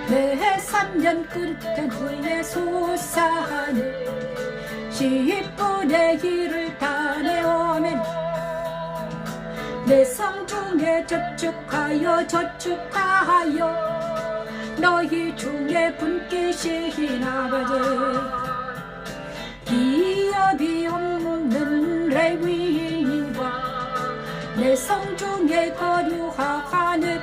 내 3년 끝간 후에 솟아는 10분의 1을 다 내오면 내 성중에 저축하여 너희 중에 분깃이 나가지. 기업이 없는 레위인과 내 성중에 거류하는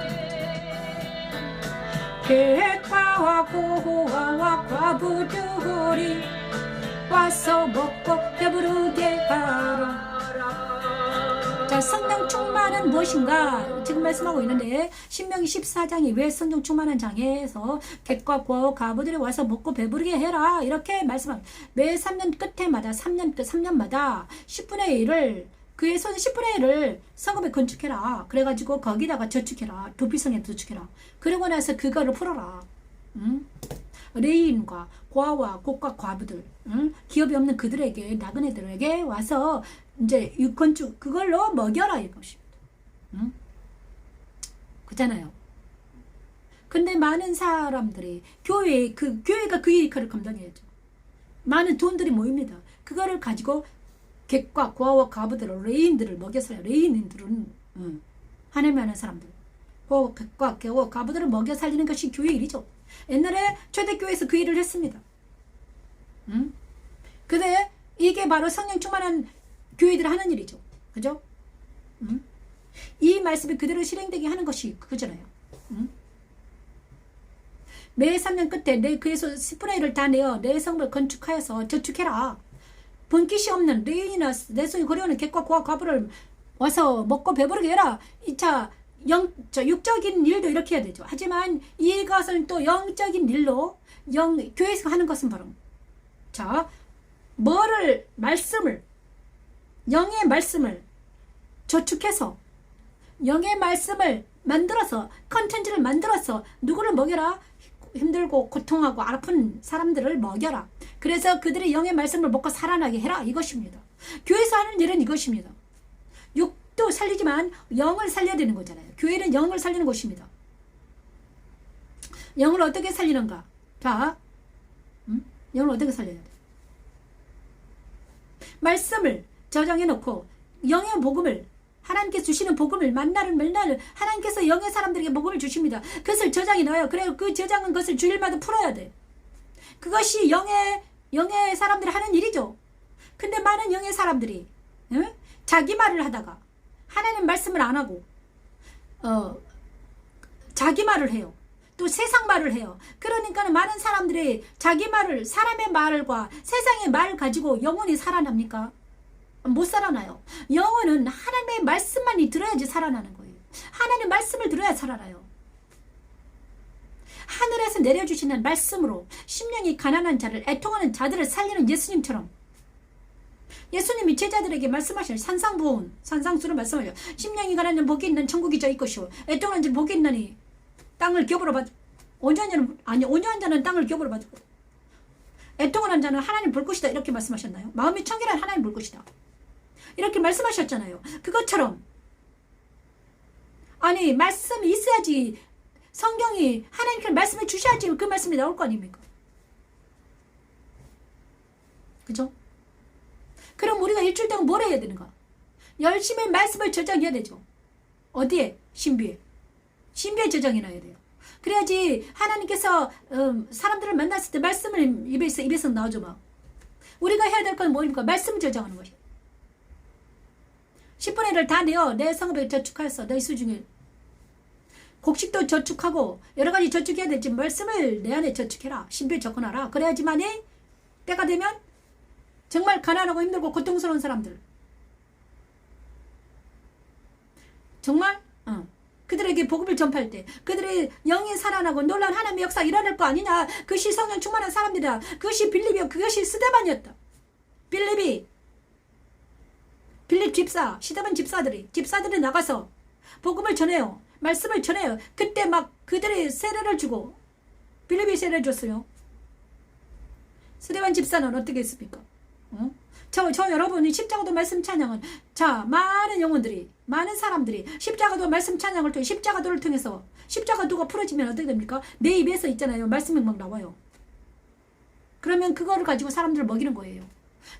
객과와 고아와 과부들이 와서 먹고 배부르게 하라. 자, 성령 충만은 무엇인가 지금 말씀하고 있는데 신명기 14장이 왜 성령 충만한 장에서 객과 고아 과부들이 와서 먹고 배부르게 해라 이렇게 말씀합니다. 매 3년 끝에마다 3년마다 10분의 1을 그의 손 10분의 1을 성읍에 건축해라. 그래가지고 거기다가 저축해라. 도피성에 저축해라. 그러고 나서 그거를 풀어라. 레인과 고아와 곡과 과부들, 기업이 없는 그들에게 나그네들에게 와서 이제 건축 그걸로 먹여라 이것입니다. 그잖아요. 근데 많은 사람들이 교회가 그 역할을 감당해야죠. 많은 돈들이 모입니다. 그거를 가지고 객과 고아와 과부들을 레인들을 먹여서요. 레인들은 하나님 아는 사람들, 객과 고아 과부들을 먹여 살리는 것이 교회 일이죠. 옛날에 초대교회에서 그 일을 했습니다. 근데 이게 바로 성령 충만한 교회들이 하는 일이죠. 그죠? 이 말씀이 그대로 실행되게 하는 것이 그거잖아요. 매 3년 끝에 그에서 10분의 1을 다 내어 내 성을 건축하여서 저축해라. 본깃이 없는 레인이나 내성이 거려오는 객과 고와 과부를 와서 먹고 배부르게 해라. 2차 육적인 일도 이렇게 해야 되죠. 하지만 이것을 또 영적인 일로 교회에서 하는 것은 바로 자 말씀을 영의 말씀을 저축해서 영의 말씀을 만들어서 컨텐츠를 만들어서 누구를 먹여라. 힘들고 고통하고 아픈 사람들을 먹여라. 그래서 그들이 영의 말씀을 먹고 살아나게 해라. 이것입니다. 교회에서 하는 일은 이것입니다. 육도 살리지만 영을 살려야 되는 거잖아요. 교회는 영을 살리는 곳입니다. 영을 어떻게 살리는가? 자, 영을 어떻게 살려야 돼? 말씀을 저장해 놓고 영의 복음을 하나님께서 주시는 복음을 만나를 하나님께서 영의 사람들에게 복음을 주십니다. 그것을 저장해 놔요. 그래요. 그 저장은 것을 주일마다 풀어야 돼. 그것이 영의 사람들이 하는 일이죠. 근데 많은 영의 사람들이 자기 말을 하다가 하나님 말씀을 안 하고 자기 말을 해요. 또 세상 말을 해요. 그러니까 많은 사람들이 자기 말을 사람의 말과 세상의 말을 가지고 영혼이 살아납니까? 못 살아나요. 영혼은 하나님의 말씀만 들어야지 살아나는 거예요. 하나님의 말씀을 들어야 살아나요. 하늘에서 내려주시는 말씀으로 심령이 가난한 자를 애통하는 자들을 살리는 예수님처럼 예수님이 제자들에게 말씀하시는 산상수를 말씀하셔요. 심령이 가난한 복이 있는 천국이 저희 것이오. 애통하는 자는 복이 있느니 땅을 기업으로 받고 온유한 자는 땅을 기업으로 받고 애통하는 자는 하나님 볼 것이다. 이렇게 말씀하셨나요? 마음이 청결한 하나님 볼 것이다. 이렇게 말씀하셨잖아요. 그것처럼 아니 말씀이 있어야지 성경이 하나님께서 말씀을 주셔야지 그 말씀이 나올 거 아닙니까? 그죠? 그럼 우리가 일주일 동안 뭘 해야 되는가? 열심히 말씀을 저장해야 되죠. 어디에? 신비에 저장해놔야 돼요. 그래야지 하나님께서 사람들을 만났을 때 말씀을 입에서 나오죠. 막 우리가 해야 될 건 뭐입니까? 말씀을 저장하는 것이에요. 10분의 1을 다 내어 내 성읍에 저축하였어. 너희 수중에 곡식도 저축하고 여러 가지 저축해야 되지. 말씀을 내 안에 저축해라. 신비에 적어놔라. 그래야지만이 때가 되면 정말 가난하고 힘들고 고통스러운 사람들 정말 그들에게 복음을 전파할 때 그들의 영이 살아나고 놀라운 하나님의 역사가 일어날 거 아니냐. 그것이 성령 충만한 사람들이다. 그것이 빌립이요. 그것이 스데반이었다. 빌립 집사, 시데반 집사들이 나가서 복음을 전해요. 말씀을 전해요. 그때 막 그들이 세례를 주고 빌립이 세례를 줬어요. 스데반 집사는 어떻게 했습니까? 저 여러분이 십자가도 말씀 찬양은 자 많은 영혼들이 많은 사람들이 십자가도 말씀 찬양을 통해 십자가도를 통해서 십자가도가 풀어지면 어떻게 됩니까? 내 입에서 있잖아요. 말씀이 막 나와요. 그러면 그거를 가지고 사람들을 먹이는 거예요.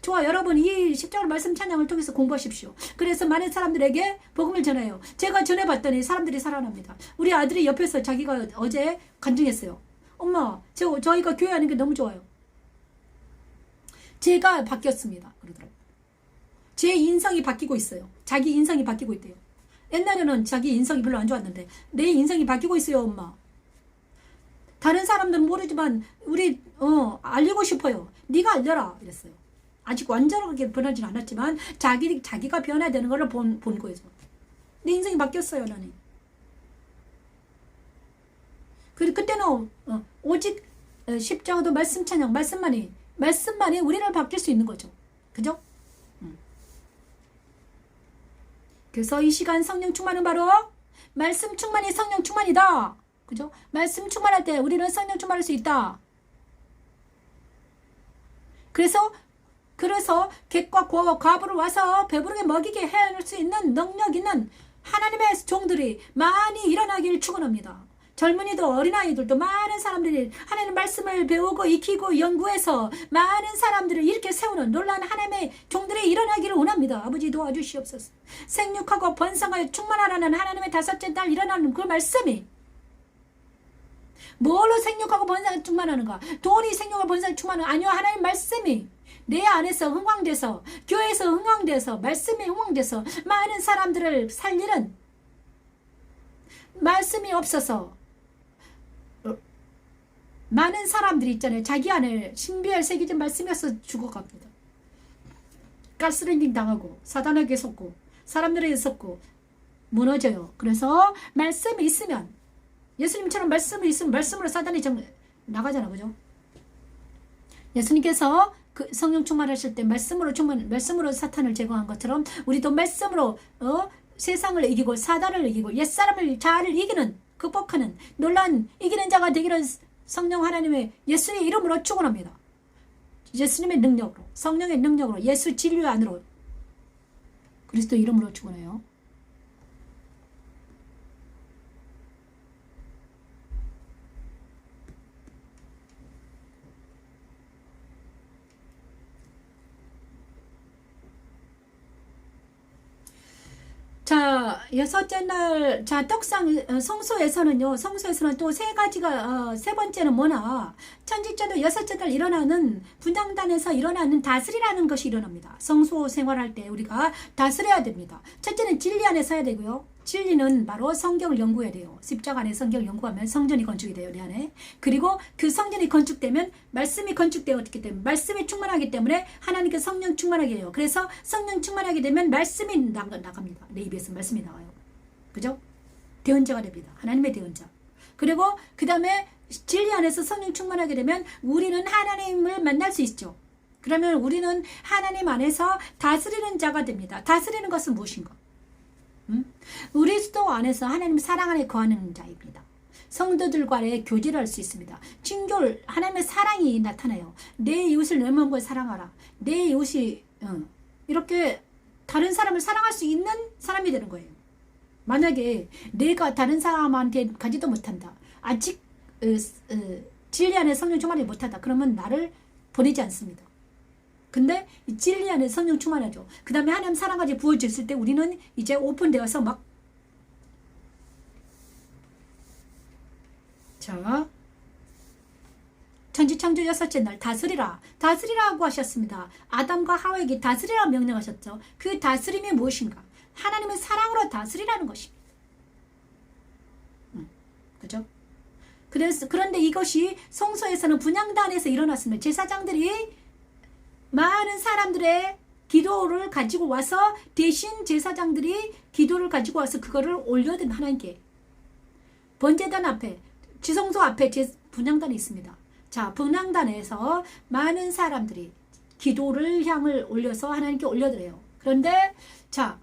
좋아 여러분 이 십자가 말씀 찬양을 통해서 공부하십시오. 그래서 많은 사람들에게 복음을 전해요. 제가 전해봤더니 사람들이 살아납니다. 우리 아들이 옆에서 자기가 어제 간증했어요. 엄마 저희가 교회 하는 게 너무 좋아요. 제가 바뀌었습니다. 그러더라고요. 제 인성이 바뀌고 있어요. 자기 인성이 바뀌고 있대요. 옛날에는 자기 인성이 별로 안 좋았는데 내 인성이 바뀌고 있어요. 엄마. 다른 사람들은 모르지만 우리 알리고 싶어요. 네가 알려라 이랬어요. 아직 완전하게 변하진 않았지만 자기가 변해야 되는 걸 본 거예요. 내 인생이 바뀌었어요. 나는. 그때는 오직 십자가도 말씀 찬양 말씀만이 우리를 바뀔 수 있는 거죠. 그죠? 그래서 이 시간 성령 충만은 바로 말씀 충만이 성령 충만이다. 그죠? 말씀 충만할 때 우리는 성령 충만할 수 있다. 그래서 객과 과부를 와서 배부르게 먹이게 할 수 있는 능력 있는 하나님의 종들이 많이 일어나기를 축원합니다. 젊은이도 어린아이들도 많은 사람들이 하나님의 말씀을 배우고 익히고 연구해서 많은 사람들을 이렇게 세우는 놀라운 하나님의 종들이 일어나기를 원합니다. 아버지 도와주시옵소서. 생육하고 번성하여 충만하라는 하나님의 다섯째 날 일어나는 그 말씀이 뭘로 생육하고 번성하여 충만하는가? 돈이 생육하고 번성하여 충만하는 아니요. 하나님 말씀이 내 안에서 흥황돼서 교회에서 흥황돼서 말씀이 흥황돼서 많은 사람들을 살리는 말씀이 없어서 많은 사람들이 있잖아요. 자기 안에 신비할 새겨진 말씀이어서 죽어갑니다. 가스레인징 당하고 사단에게 속고 사람들에게 속고 무너져요. 그래서 말씀이 있으면 예수님처럼 말씀이 있으면 말씀으로 사단이 나가잖아. 그죠? 예수님께서 그 성령 충만하실 때 말씀으로 사탄을 제거한 것처럼 우리도 말씀으로 세상을 이기고 사단을 이기고 옛사람을 잘 이기는 극복하는 놀라운 이기는 자가 되기를 성령 하나님의 예수의 이름으로 축원합니다. 예수님의 능력으로 성령의 능력으로 예수 진리 안으로 그리스도 이름으로 축원해요. 자, 여섯째 날, 자, 떡상, 성소에서는 또 세 가지가, 세 번째는 뭐나, 천지자도 여섯째 날 일어나는, 분향단에서 일어나는 다스리라는 것이 일어납니다. 성소 생활할 때 우리가 다스려야 됩니다. 첫째는 진리 안에 서야 되고요. 진리는 바로 성경을 연구해야 돼요. 십자가 안에 성경을 연구하면 성전이 건축이 돼요, 내 안에. 그리고 그 성전이 건축되면 말씀이 건축되었기 때문에, 말씀이 충만하기 때문에 하나님께 성령 충만하게 해요. 그래서 성령 충만하게 되면 말씀이 나갑니다. 내 입에서 말씀이 나와요. 그죠? 대언자가 됩니다. 하나님의 대언자. 그리고 그 다음에 진리 안에서 성령 충만하게 되면 우리는 하나님을 만날 수 있죠. 그러면 우리는 하나님 안에서 다스리는 자가 됩니다. 다스리는 것은 무엇인가? 그리스도 안에서 하나님 사랑 안에 거하는 자입니다. 성도들과의 교제를 할 수 있습니다. 친교를 하나님의 사랑이 나타나요. 내 이웃을 내 몸과 사랑하라. 내 이웃이 이렇게 다른 사람을 사랑할 수 있는 사람이 되는 거예요. 만약에 내가 다른 사람한테 가지도 못한다. 아직 진리 안에 성령 충만하지 못하다. 그러면 나를 보내지 않습니다. 근데 이 진리 안에 성령 충만하죠. 그 다음에 하나님 사랑까지 부어졌을 때 우리는 이제 오픈되어서 막 자, 천지창조 여섯째 날 다스리라. 다스리라고 하셨습니다. 아담과 하와에게 다스리라 명령하셨죠. 그 다스림이 무엇인가? 하나님의 사랑으로 다스리라는 것입니다. 그죠? 그런데 이것이 성소에서는 분향단에서 일어났습니다. 제사장들이 많은 사람들의 기도를 가지고 와서 대신 제사장들이 기도를 가지고 와서 그거를 올려든 하나님께 번제단 앞에 지성소 앞에 분향단이 있습니다. 자, 분향단에서 많은 사람들이 기도를 향을 올려서 하나님께 올려드려요. 그런데 자,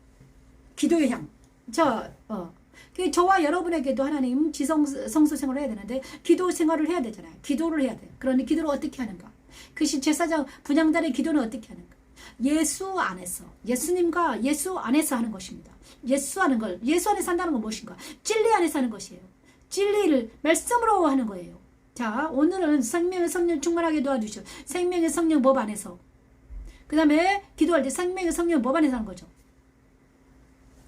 기도의 향. 저와 여러분에게도 하나님 성소 생활을 해야 되는데 기도 생활을 해야 되잖아요. 기도를 해야 돼요. 그런데 기도를 어떻게 하는가? 그것이 제사장 분향단의 기도는 어떻게 하는가? 예수 안에서, 예수님과 예수 안에서 하는 것입니다. 예수 안에서 한다는 건 무엇인가? 진리 안에서 하는 것이에요. 진리를 말씀으로 하는 거예요. 자, 오늘은 생명의 성령 충만하게 도와주시오. 생명의 성령 법 안에서. 그 다음에 기도할 때 생명의 성령 법 안에서 하는 거죠.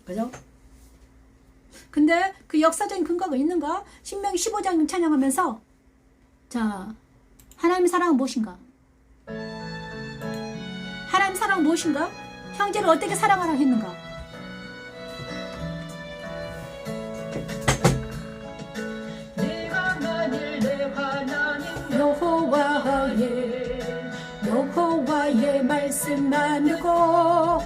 그죠? 근데 그 역사적인 근거가 있는가? 신명기 15장 찬양하면서 자, 하나님의 사랑은 무엇인가? 하나님 사랑은 무엇인가? 형제를 어떻게 사랑하라 했는가? 내가 만일 내 하나님 여호와의 말씀만 듣고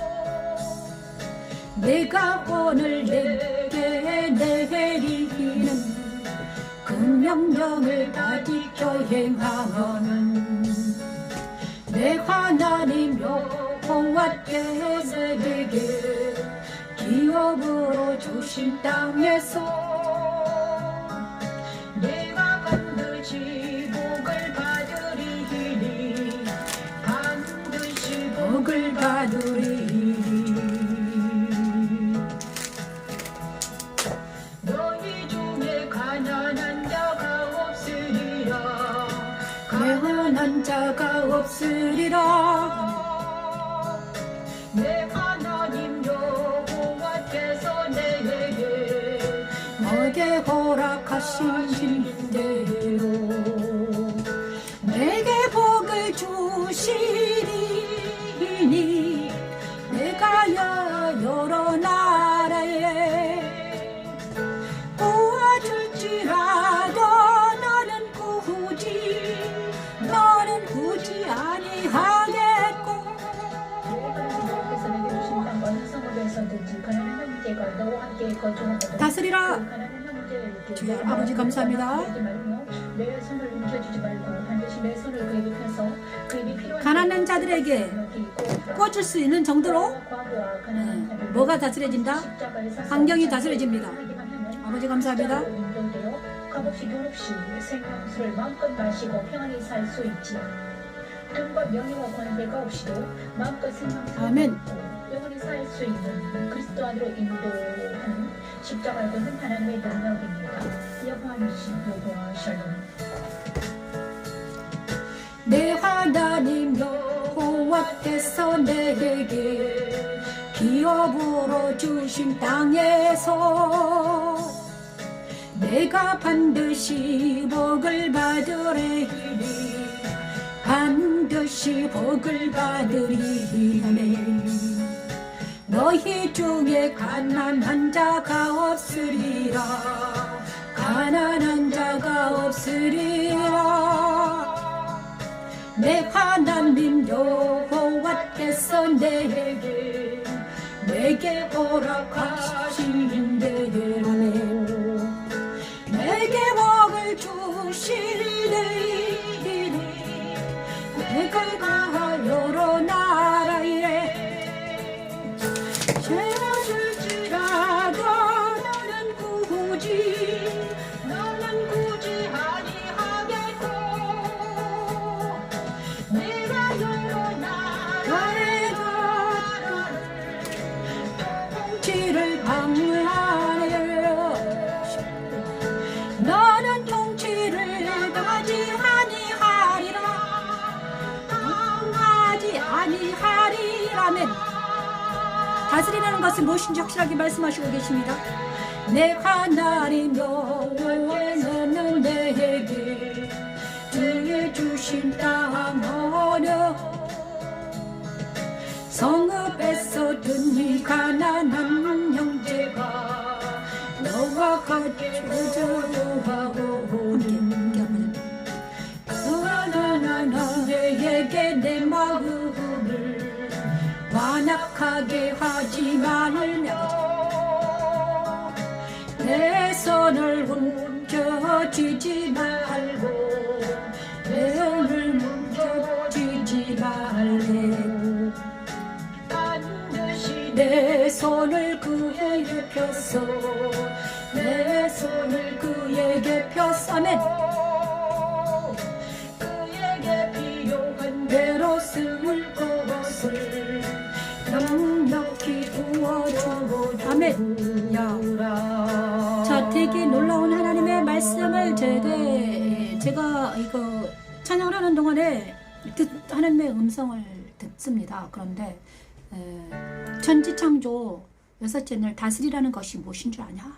내가 오늘 내게 내리는 그 명령을 다 지켜 행하면 내 하나님 여호와께서 내게 기업으로 주신 땅에서 내가 반드시 복을 받으리니 반드시 복을 받으리니 너희 중에 가난한 자가 없으리라 가난한 자가 없으리라 내 하나님 여호와께서 내게 허락하신 대로 내게 복을 주시리니 내가 여러 나라에 도와줄지라도 너는 굳이 아니하겠고 다스리라. 주여 아버지 감사합니다. 가난한 자들에게 꿔줄 수 있는 정도로 뭐가 다스려진다? 환경이 다스려집니다. 아버지 감사합니다. 값없이 돈 없이 생명수를 마음껏 마시고 평안히 살 수 있지. 돈과 명예와 권세가 없이도 마음껏 생명수를 아멘. 먹고 영원히 살 수 있는 그리스도 안으로 인도하는 십자가의 것은 하나님의 능력입니다. 여호와이신 여호와 샬롬. 내 하나님 여호와께서 내게 기업으로 주신 땅에서 내가 반드시 복을 받으리니 반드시 복을 받으리니. 너희 중에 가난한 자가 없으리라. 가난한 자가 없으리라. 내 하나님 여호와께서 내게 허락하신 대로 내게 복을 주시리니 내가 여러 나라에 죄질지라도 나는 굳이 아니하겠고 내가 여러 나라에 통치를 방문하여 너는 통치를 당하지 아니하리라면 다스리라는 것은 무엇인지 확실하게 말씀하시고 계십니다. 내 하나님 여호와는 내게 주의 주신 땅 어느 성읍에서 든 가난한 형제가 너와 같이 저주하고 너에게 내 마음을 완악하게 하지 말며 내 손을 움켜쥐지 말고 내 손을 움켜쥐지 말래. 반드시 내 손을 그에게 펴서 내 손을 그에게 펴서 아멘. 대로 숨을 것을 넉넉히 부어주고 아멘. 자, 되게 놀라운 하나님의 말씀을 제가 이거 찬양을 하는 동안에 하나님의 음성을 듣습니다. 그런데 천지창조 여섯째 날 다스리라는 것이 무엇인 줄 아냐?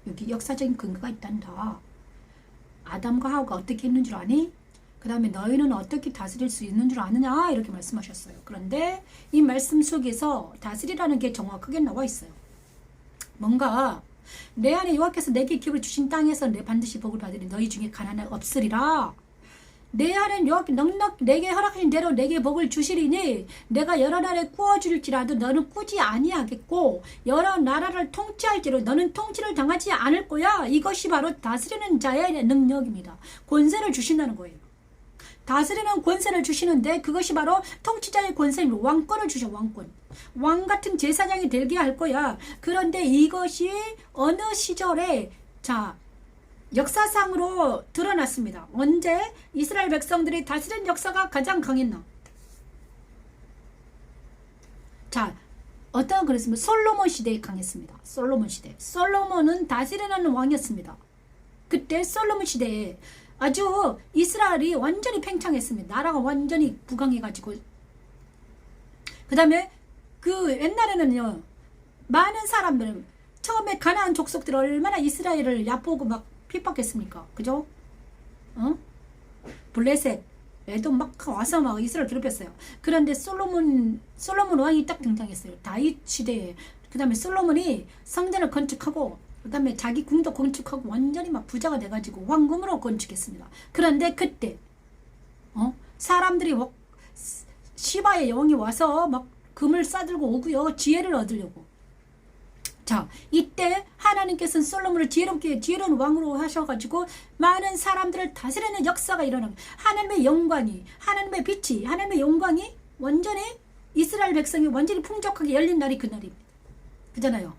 여기 역사적인 근거가 있단다. 아담과 하와가 어떻게 했는 줄 아니? 그 다음에 너희는 어떻게 다스릴 수 있는 줄 아느냐 이렇게 말씀하셨어요. 그런데 이 말씀 속에서 다스리라는 게 정확하게 나와 있어요. 뭔가 내 안에 여호와께서 내게 기업을 주신 땅에서 내 반드시 복을 받으리. 너희 중에 가난한 없으리라. 내 안에 여호와께 넉넉 내게 허락하신 대로 내게 복을 주시리니 내가 여러 나라에 꾸어줄지라도 너는 꾸지 아니하겠고 여러 나라를 통치할지로 너는 통치를 당하지 않을 거야. 이것이 바로 다스리는 자의 능력입니다. 권세를 주신다는 거예요. 다스리는 권세를 주시는데 그것이 바로 통치자의 권세입니다. 왕권을 주셔. 왕 같은 제사장이 되게 할 거야. 그런데 이것이 어느 시절에 역사상으로 드러났습니다. 언제 이스라엘 백성들이 다스린 역사가 가장 강했나? 어떤 그랬으면 솔로몬 시대에 강했습니다. 솔로몬 시대. 솔로몬은 다스리는 왕이었습니다. 그때 솔로몬 시대에 아주 이스라엘이 완전히 팽창했습니다. 나라가 완전히 부강해가지고. 그 다음에 그 옛날에는요, 많은 사람들은 처음에 가나안 족속들 얼마나 이스라엘을 얕보고 막 핍박했습니까? 그죠? 블레셋 애도 막 와서 막 이스라엘 괴롭혔어요. 그런데 솔로몬 왕이 딱 등장했어요. 다윗 시대에. 그 다음에 솔로몬이 성전을 건축하고 그 다음에 자기 궁도 건축하고 완전히 막 부자가 돼가지고 황금으로 건축했습니다. 그런데 그때 사람들이 시바의 영이 와서 막 금을 싸들고 오고요. 지혜를 얻으려고. 자, 이때 하나님께서는 솔로몬을 지혜로운 왕으로 하셔가지고 많은 사람들을 다스리는 역사가 일어나고 하나님의 영광이, 하나님의 빛이, 하나님의 영광이 완전히 이스라엘 백성이 완전히 풍족하게 열린 날이 그날입니다. 그잖아요.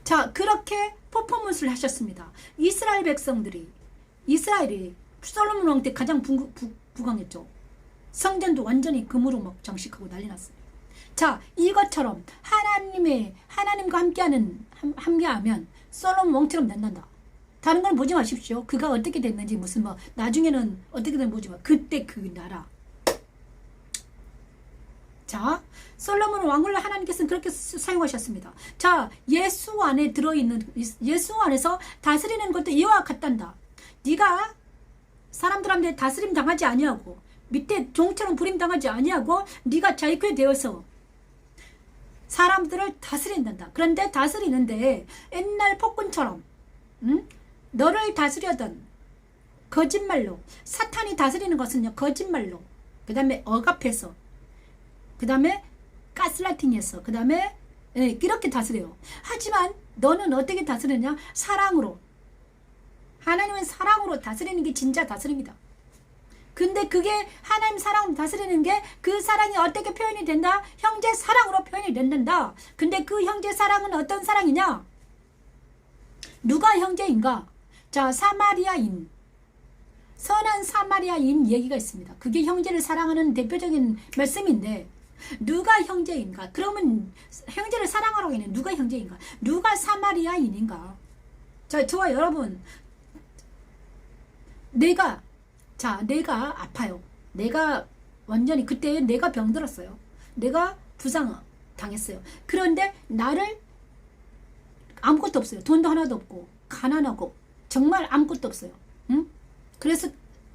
자, 그렇게 퍼포먼스를 하셨습니다. 이스라엘이 솔로몬 왕 때 가장 부강했죠. 성전도 완전히 금으로 막 장식하고 난리 났어요. 자, 이것처럼 하나님과 함께하면 솔로몬 왕처럼 된단다. 다른 건 보지 마십시오. 그가 어떻게 됐는지 무슨 뭐 나중에는 어떻게 되는지 보지 마. 그때 그 나라. 자, 솔로몬 왕을 하나님께서는 그렇게 사용하셨습니다. 자, 예수 안에서 다스리는 것도 이와 같단다. 네가 사람들한테 다스림 당하지 아니하고 밑에 종처럼 부림 당하지 아니하고 네가 자유케 되어서 사람들을 다스린단다. 그런데 다스리는데 옛날 폭군처럼 너를 다스려던 거짓말로, 사탄이 다스리는 것은요 거짓말로, 그 다음에 억압해서, 그 다음에 가스라이팅해서, 그 다음에 이렇게 다스려요. 하지만 너는 어떻게 다스리냐? 사랑으로. 하나님은 사랑으로 다스리는 게 진짜 다스립니다. 근데 그게 하나님 사랑으로 다스리는 게 그 사랑이 어떻게 표현이 된다? 형제 사랑으로 표현이 된다. 근데 그 형제 사랑은 어떤 사랑이냐? 누가 형제인가? 자, 사마리아인, 선한 사마리아인 얘기가 있습니다. 그게 형제를 사랑하는 대표적인 말씀인데 누가 형제인가? 그러면 형제를 사랑하라고 했는 누가 형제인가? 누가 사마리아인인가? 자, 저와 여러분, 내가 아파요. 내가 완전히 그때 내가 병들었어요. 내가 부상 당했어요. 그런데 나를 아무것도 없어요. 돈도 하나도 없고 가난하고 정말 아무것도 없어요. 응? 그래서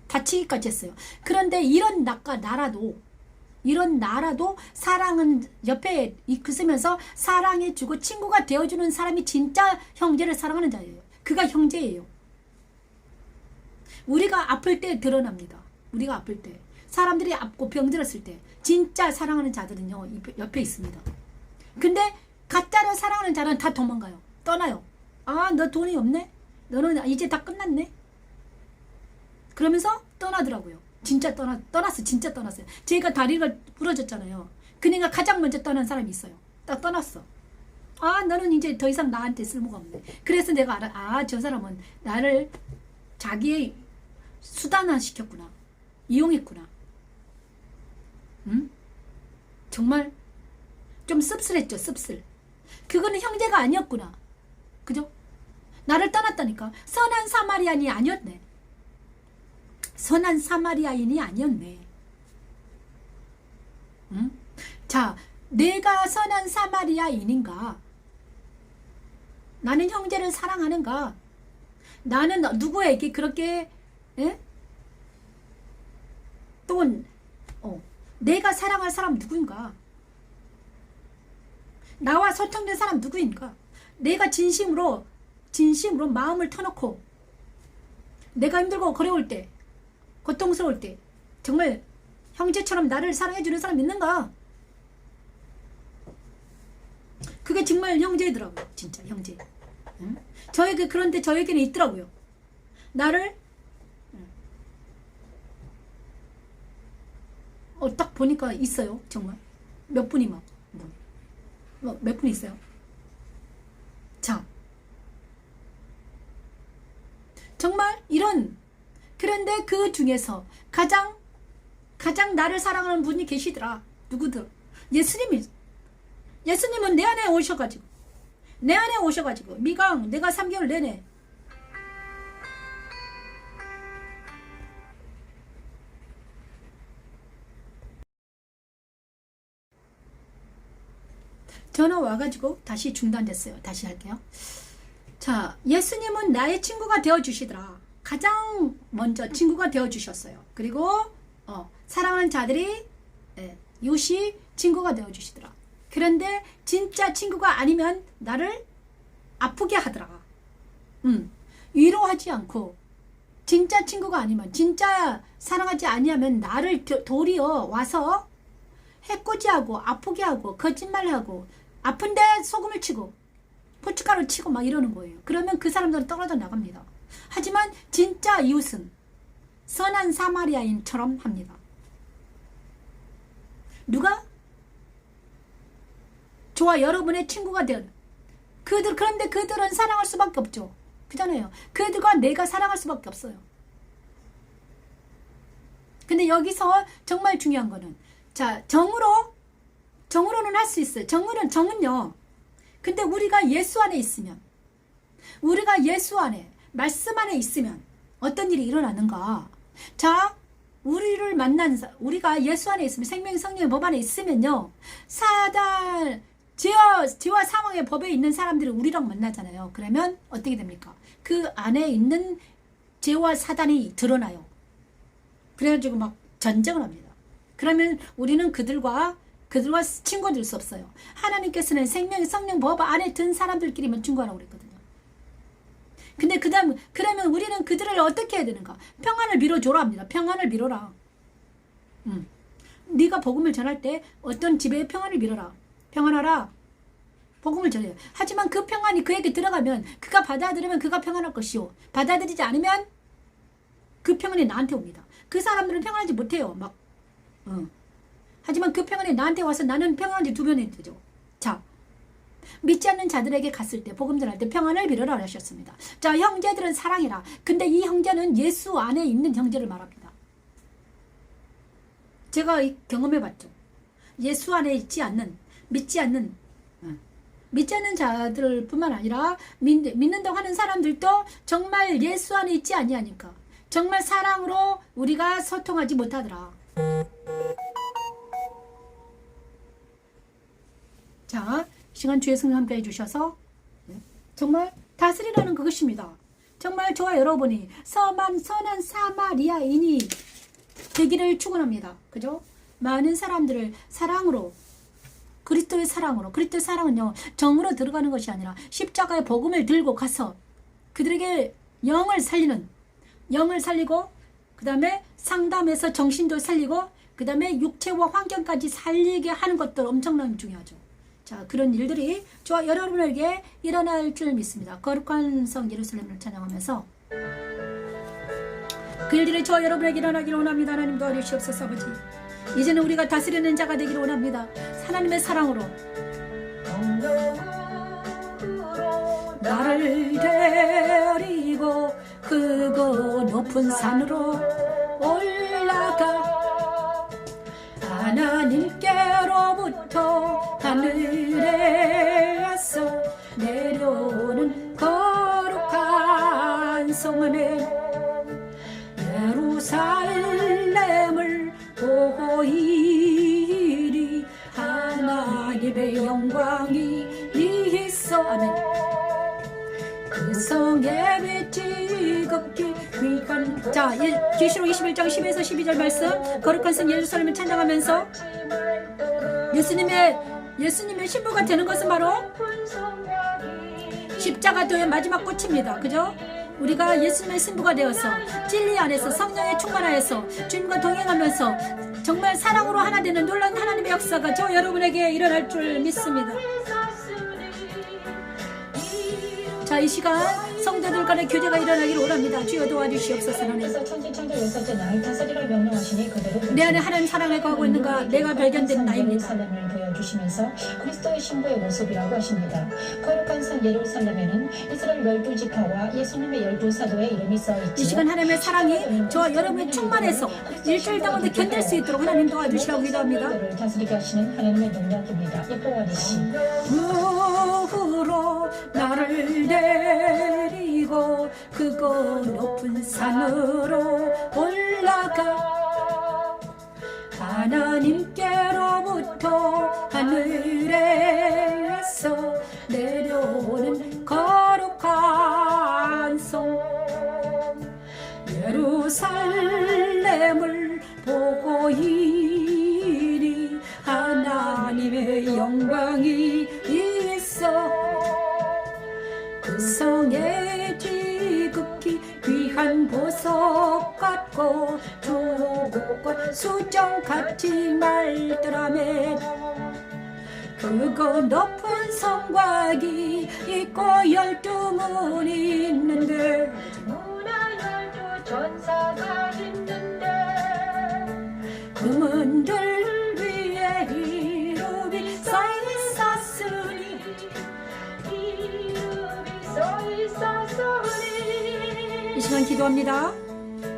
다치기까지 했어요. 그런데 이런 나라도 사랑은 옆에 있으면서 사랑해주고 친구가 되어주는 사람이 진짜 형제를 사랑하는 자예요. 그가 형제예요. 우리가 아플 때 드러납니다. 우리가 아플 때, 사람들이 아프고 병들었을 때 진짜 사랑하는 자들은요 옆에 있습니다. 근데 가짜로 사랑하는 자는 다 도망가요. 떠나요. 아, 너 돈이 없네? 너는 이제 다 끝났네? 그러면서 떠나더라고요. 진짜 떠났어요. 제가 다리가 부러졌잖아요. 그네가 가장 먼저 떠난 사람이 있어요. 딱 떠났어. 아, 너는 이제 더 이상 나한테 쓸모가 없네. 그래서 내가 알아. 아, 저 사람은 나를 자기의 수단화 시켰구나. 이용했구나. 응? 정말 좀 씁쓸했죠. 씁쓸. 그거는 형제가 아니었구나. 그죠? 나를 떠났다니까. 선한 사마리아인이 아니었네. 선한 사마리아인이 아니었네. 응? 자, 내가 선한 사마리아인인가? 나는 형제를 사랑하는가? 나는 누구에게 그렇게 또 내가 사랑할 사람 누구인가? 나와 소통된 사람 누구인가? 내가 진심으로 마음을 터놓고 내가 힘들고 어려울 때, 고통스러울 때 정말 형제처럼 나를 사랑해주는 사람 있는가? 그게 정말 형제더라고요. 진짜 형제. 응? 그런데 저에게는 있더라고요. 나를 딱 보니까 있어요. 정말 몇 분이 몇 분 있어요. 자, 정말 그런데 그 중에서 가장 나를 사랑하는 분이 계시더라. 누구들? 예수님은 내 안에 오셔가지고 미강 내가 3개월 내내 전화 와가지고 다시 중단됐어요. 다시 할게요. 자, 예수님은 나의 친구가 되어주시더라. 가장 먼저 친구가 되어주셨어요. 그리고 사랑하는 자들이 요시 친구가 되어주시더라. 그런데 진짜 친구가 아니면 나를 아프게 하더라. 위로하지 않고, 진짜 친구가 아니면, 진짜 사랑하지 아니하면 나를 도리어 와서 해코지하고 아프게 하고 거짓말하고 아픈데 소금을 치고 고춧가루 치고 막 이러는 거예요. 그러면 그 사람들은 떨어져 나갑니다. 하지만 진짜 이웃은 선한 사마리아인처럼 합니다. 누가? 저와 여러분의 친구가 된 그런데 그들은 사랑할 수밖에 없죠. 그잖아요. 그들과 내가 사랑할 수밖에 없어요. 근데 여기서 정말 중요한 거는, 자, 정으로는 할 수 있어요. 정은요. 근데 우리가 예수 안에 있으면, 우리가 예수 안에, 말씀 안에 있으면 어떤 일이 일어나는가? 자, 우리가 예수 안에 있으면, 생명 성령의 법 안에 있으면요, 사단, 죄와 사망의 법에 있는 사람들이 우리랑 만나잖아요. 그러면 어떻게 됩니까? 그 안에 있는 죄와 사단이 드러나요. 그래가지고 막 전쟁을 합니다. 그러면 우리는 그들과 친구 될 수 없어요. 하나님께서는 생명의 성령 법 안에 든 사람들끼리만 친구하라고 그랬거든요. 근데 그러면 우리는 그들을 어떻게 해야 되는가? 평안을 빌어줘라 합니다. 평안을 빌어라. 네가 복음을 전할 때 어떤 집에 평안을 빌어라. 평안하라. 복음을 전해요. 하지만 그 평안이 그에게 들어가면, 그가 받아들이면 그가 평안할 것이요, 받아들이지 않으면 그 평안이 나한테 옵니다. 그 사람들은 평안하지 못해요. 하지만 그 평안이 나한테 와서 나는 평안한지 두 변이 되죠. 자, 믿지 않는 자들에게 갔을 때, 복음 전할 때 평안을 빌어라 하셨습니다. 자, 형제들은 사랑해라. 근데 이 형제는 예수 안에 있는 형제를 말합니다. 제가 경험해봤죠. 예수 안에 믿지 않는 자들뿐만 아니라 믿는다고 하는 사람들도 정말 예수 안에 있지 아니하니까 정말 사랑으로 우리가 소통하지 못하더라. 자, 시간 주의 성령 함께 해주셔서 정말 다스리라는 그것입니다. 정말 저와 여러분이 선한 사마리아인이 되기를 축원합니다. 그죠? 많은 사람들을 사랑으로, 그리스도의 사랑은요, 정으로 들어가는 것이 아니라 십자가의 복음을 들고 가서 그들에게 영을 살리고, 그 다음에 상담해서 정신도 살리고, 그 다음에 육체와 환경까지 살리게 하는 것도 엄청나게 중요하죠. 자, 그런 일들이 저와 여러분에게 일어날 줄 믿습니다. 거룩한 성 예루살렘을 찬양하면서 그 일들이 저와 여러분에게 일어나기를 원합니다. 하나님 도와주시옵소서. 아버지, 이제는 우리가 다스리는 자가 되기를 원합니다. 하나님의 사랑으로 나를 데리고 그거 높은 산으로 올라가 하나님께로부터 하늘에서 내려오는 거룩한 성문에 예루살렘을 보이리 하나님의 영광이 있어. 아멘. 그 성의 빛이 극히 귀한. 자, 계시록 21장 10에서 12절 말씀, 거룩한 성 예루살렘을 찬양하면서 예수님의 신부가 되는 것은 바로 십자가도의 마지막 꽃입니다. 그죠? 우리가 예수님의 신부가 되어서 진리 안에서 성령의 충만하여서 주님과 동행하면서 정말 사랑으로 하나 되는 놀라운 하나님의 역사가 저 여러분에게 일어날 줄 믿습니다. 자, 이 시간 성도들 간의 교제가 일어나기를 원합니다. 주여 도와주시옵소서. 하나님, 내 안에 하나님 사랑을 거하고 있는가, 내가 발견된 나입니다. 주시면서 그리스도의 신부의 모습이라고 하십니다. 거룩한 성 예루살렘에는 이스라엘 12지파와 예수님의 12사도의 이름이 써있지요. 이 시간 하나님의 사랑이 저와 여러분의 충만해서 일주일 동안도 견딜 수 있도록 하나님 도와주시라고 기도합니다. 다스리게 하시는 하나님의 능력입니다. 여호와니시 무후로 나를 데리고 그곳 높은 산으로 올라가 하나님께로부터 하늘에서 내려오는 거룩한 성 예루살렘을 보고 이리 하나님의 영광이 있어. 그 성의 지극히 귀한 보석 같고 조곡과 수정같이 말들하며 크고 높은 성곽이 있고 12문이 있는데 문화 12 전사가 있는데 그 문들 위에 이름이 써있었으니 이름이 써있었으니 이 시간 기도합니다.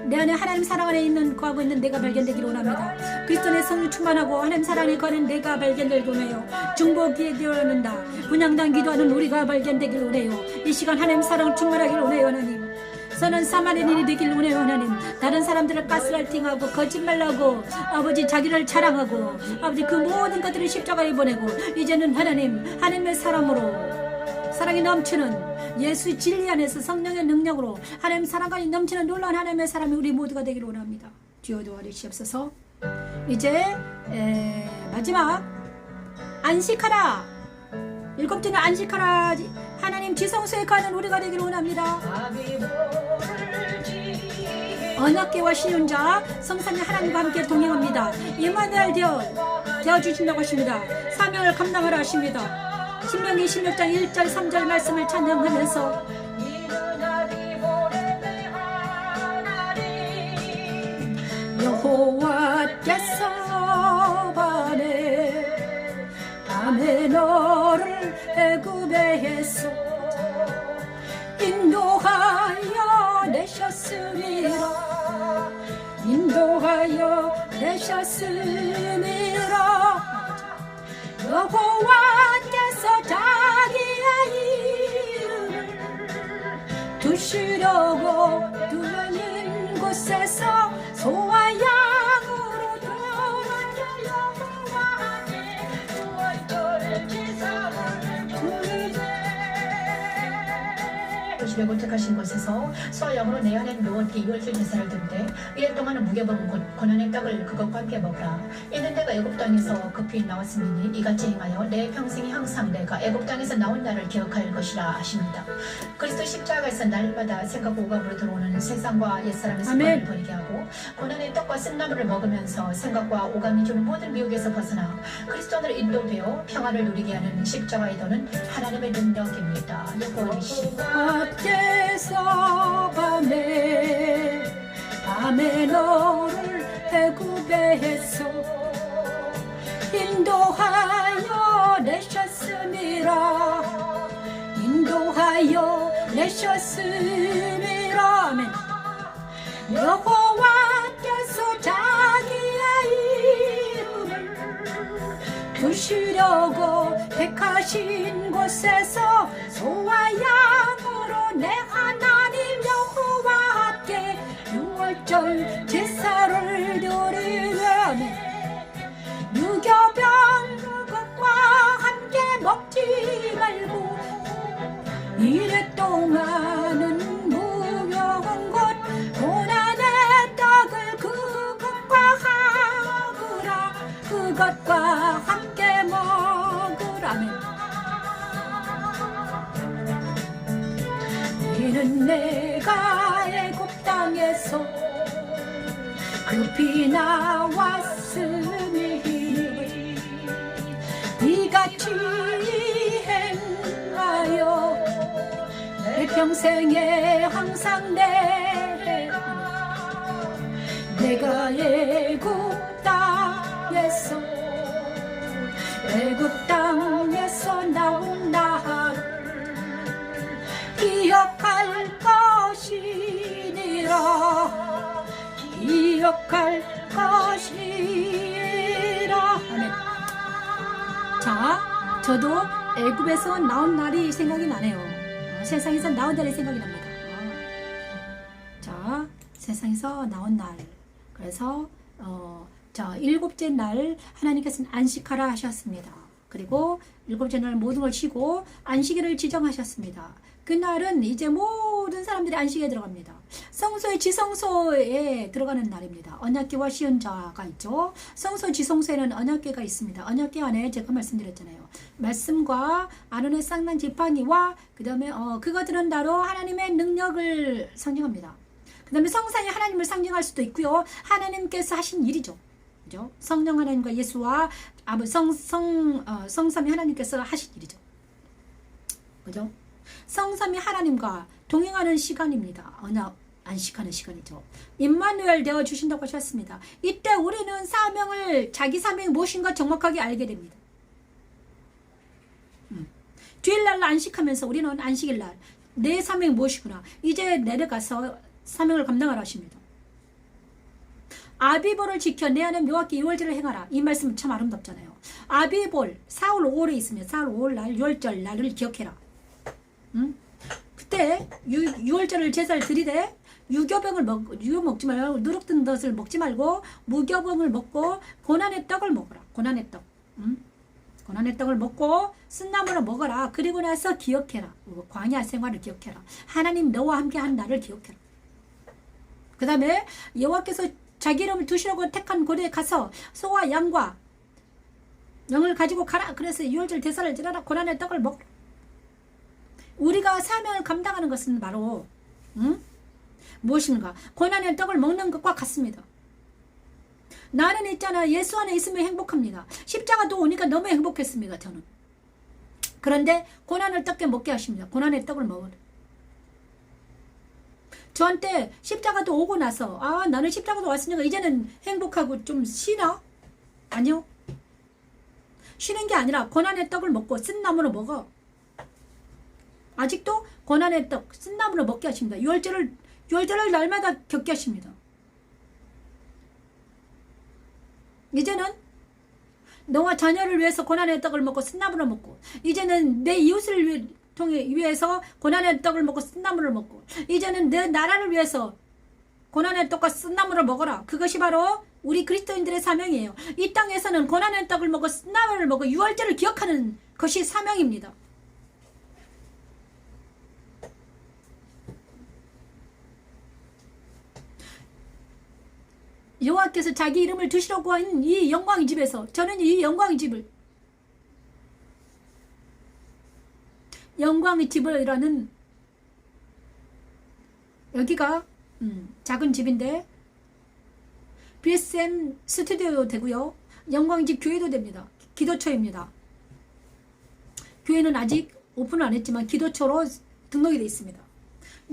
내 안에 하나님 사랑 안에 있는 거하고 있는 내가 발견되기를 원합니다. 그리스도의 성령 충만하고 하나님 사랑 안에 거하는 내가 발견되기를 원해요. 중보기에 원한다. 분양당 기도하는 우리가 발견되기를 원해요. 이 시간 하나님 사랑 충만하기를 원해요. 하나님 선한 사마리아인이 되기를 원해요. 하나님 다른 사람들을 가스라이팅하고 거짓말하고 아버지 자기를 자랑하고 아버지 그 모든 것들을 십자가에 보내고 이제는 하나님의 사람으로 사랑이 넘치는 예수 진리 안에서 성령의 능력으로 하나님 사랑과 넘치는 놀라운 하나님의 사람이 우리 모두가 되기를 원합니다. 주여 도와주시옵소서. 이제 마지막 안식하라. 7주는 안식하라. 하나님 지성소에 가는 우리가 되기를 원합니다. 언약궤와 시윤자 성삼위 하나님과 함께 동행합니다. 이마누엘 되어주신다고 하십니다. 사명을 감당하라 하십니다. 신명기 16장 1절 3절 말씀을 찬양하면서 여호와께서 밤에 너를 애굽에서 인도하여 내셨음이라 여호와께서 자기의 이름을 두시려고 두는 곳에서 소와 양으로 돌아져 여호와께 구원절 제사를 드리되 집에 고택하신 곳에서 소양으로 내 안에 누웠기 유월절 제사를 드리되 이래 동안은 무게범 고난의 떡을 그것과 함께 먹으라. 이는 내가 애굽 땅에서 급히 나왔으니 이같이 행하여 내 평생이 항상 내가 애굽 땅에서 나온 날을 기억할 것이라 하십니다. 그리스도 십자가에서 날마다 생각과 오감으로 들어오는 세상과 옛사람의 습관을 버리게 하고 고난의 떡과 쓴나물을 먹으면서 생각과 오감이 주는 모든 미혹에서 벗어나 그리스도 안으로 인도되어 평안을 누리게 하는 십자가의 도는 하나님의 능력입니다. 여호와이시니 여호와께서 밤에 너를 애굽에서 인도하여 내셨음이라 아멘. 여호와께서 자기의 이름을 두시려고 택하신 곳에서 소와 양으로 내 하나님 여호와께 유월절 제사를 드리면 유교병 그것과 함께 먹지 말고 이랫동안은 무교한 것 고난의 떡을 그것과 함께 먹으라면 이는 내가 애굽 땅에서 급히 나왔으니 이같이 행하여 내 평생에 항상 내가 애굽 땅에서 나온 나를 기억할 것이라 아멘. 자, 저도 애굽에서 나온 날이 생각이 나네요. 세상에서 나온 날이 생각이 납니다. 자, 세상에서 나온 날. 그래서 자, 7째 날 하나님께서는 안식하라 하셨습니다. 그리고 7째 날 모든 걸 쉬고 안식일을 지정하셨습니다. 그날은 이제 모든 사람들이 안식에 들어갑니다. 성소의 지성소에 들어가는 날입니다. 언약궤와 시은자가 있죠. 성소 지성소에는 언약궤가 있습니다. 언약궤 안에 제가 말씀드렸잖아요. 말씀과 아론의 쌍난 지팡이와 그 다음에 그것들은 바로 하나님의 능력을 상징합니다. 그 다음에 성산이 하나님을 상징할 수도 있고요. 하나님께서 하신 일이죠. 그죠? 성령 하나님과 예수와 성삼위 하나님께서 하신 일이죠. 그죠? 성삼위 하나님과 동행하는 시간입니다. 안식하는 시간이죠. 임마누엘 되어 주신다고 하셨습니다. 이때 우리는 자기 사명이 무엇인가 정확하게 알게 됩니다. 주일날 안식하면서 우리는 안식일날 내 사명이 무엇이구나. 이제 내려가서 사명을 감당하라 하십니다. 아비볼을 지켜 내 안에 묘하게 유월절을 행하라. 이 말씀은 참 아름답잖아요. 아비볼 4월 5월에 있으면 4월 5월 날 유월절 날을 기억해라. 그때 유월절을 제사를 드리되 유교 먹지 말고 누룩든 것을 먹지 말고 무교병을 먹고 고난의 떡을 먹어라. 고난의 떡. 고난의 떡을 먹고 쓴나물을 먹어라. 그리고 나서 기억해라. 광야 생활을 기억해라. 하나님 너와 함께 한 날을 기억해라. 그 다음에 여호와께서 자기 이름을 두시려고 택한 고대에 가서 소와 양과 양을 가지고 가라. 그래서 유월절 대사를 지내라. 고난의 떡을 먹어라. 우리가 사명을 감당하는 것은 바로 무엇인가? 고난의 떡을 먹는 것과 같습니다. 나는 있잖아. 예수 안에 있으면 행복합니다. 십자가도 오니까 너무 행복했습니다. 저는. 그런데 고난을 떡게 먹게 하십니다. 고난의 떡을 먹으라. 저한테 십자가도 오고 나서 나는 십자가도 왔으니까 이제는 행복하고 좀 쉬나? 아니요. 쉬는 게 아니라 고난의 떡을 먹고 쓴나물을 먹어. 아직도 고난의 떡, 쓴나물을 먹게 하십니다. 유월절을 날마다 겪게 하십니다. 이제는 너와 자녀를 위해서 고난의 떡을 먹고 쓴나물을 먹고, 이제는 내 이웃을 위해서 고난의 떡을 먹고 쓴나물을 먹고, 이제는 내 나라를 위해서 고난의 떡과 쓴나물을 먹어라. 그것이 바로 우리 그리스도인들의 사명이에요. 이 땅에서는 고난의 떡을 먹고 쓴나물을 먹고 유월절을 기억하는 것이 사명입니다. 여호와께서 자기 이름을 두시려고 한 이 영광의 집에서 저는 이 영광의 집이라는 여기가 작은 집인데 BSM 스튜디오도 되고요. 영광의 집 교회도 됩니다. 기도처입니다. 교회는 아직 오픈을 안 했지만 기도처로 등록이 되어 있습니다.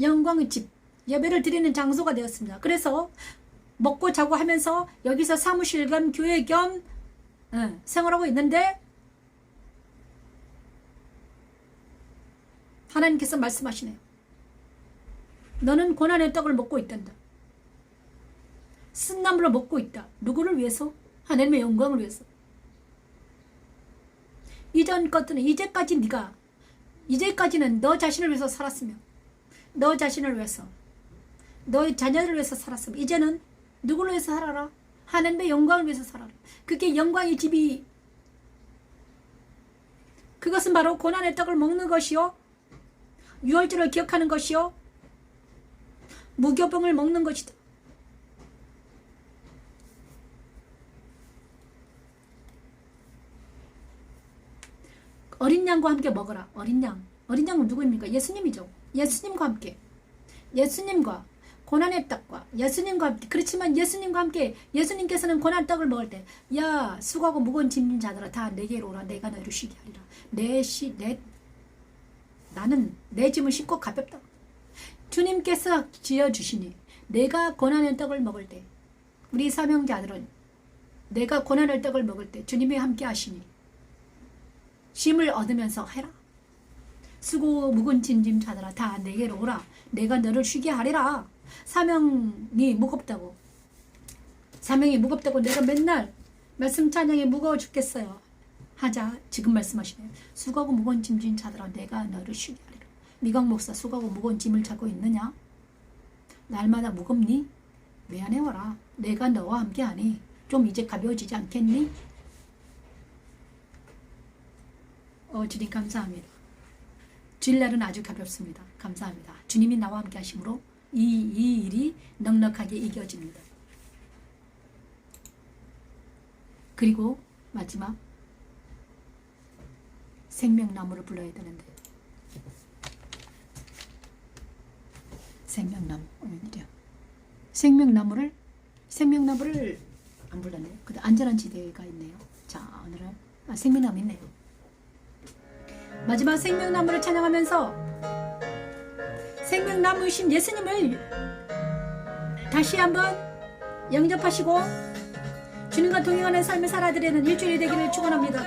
영광의 집, 예배를 드리는 장소가 되었습니다. 그래서 먹고 자고 하면서 여기서 사무실 겸 교회 겸 생활하고 있는데, 하나님께서 말씀하시네요. 너는 고난의 떡을 먹고 있단다. 쓴나물을 먹고 있다. 누구를 위해서? 하나님의 영광을 위해서. 이전 것들은 이제까지는 너 자신을 위해서 살았으며, 너 자신을 위해서, 너의 자녀를 위해서 살았으며, 이제는 누구를 위해서 살아라? 하나님의 영광을 위해서 살아라. 그게 영광의 집이, 그것은 바로 고난의 떡을 먹는 것이요, 유월절을 기억하는 것이요, 무교병을 먹는 것이다. 어린 양과 함께 먹어라. 어린 양은 누구입니까? 예수님이죠. 예수님과 함께, 예수님과 고난의 떡과 예수님과 함께. 그렇지만 예수님과 함께, 예수님께서는 고난의 떡을 먹을 때, 야 수고하고 무거운 짐진 자들아 다 내게로 오라. 내가 너를 쉬게 하리라. 나는 내 짐을 싣고 가볍다. 주님께서 지어주시니, 내가 고난의 떡을 먹을 때, 우리 사명자들은 내가 고난의 떡을 먹을 때 주님이 함께 하시니 쉼을 얻으면서 해라. 수고 무거운 짐진 자들아 다 내게로 오라. 내가 너를 쉬게 하리라. 사명이 무겁다고 내가 맨날 말씀 찬양이 무거워 죽겠어요 하자. 지금 말씀하시네요. 수고하고 무거운 짐진 자들아 내가 너를 쉬게 하리라. 미강 목사, 수고하고 무거운 짐을 자고 있느냐? 날마다 무겁니? 미안해와라. 내가 너와 함께하니 좀 이제 가벼워지지 않겠니? 주님 감사합니다. 주일날은 아주 가볍습니다. 감사합니다. 주님이 나와 함께 하심으로 이 일이 넉넉하게 이겨집니다. 그리고 마지막 생명나무를 불러야 되는데, 생명나무 웬일이야? 생명나무를 안 불렀네. 근데 안전한 지대가 있네요. 자, 오늘은 생명나무 있네요. 마지막 생명나무를 찬양하면서 생명나무이신 예수님을 다시 한번 영접하시고 주님과 동행하는 삶을 살아드리는 일주일이 되기를 축원합니다.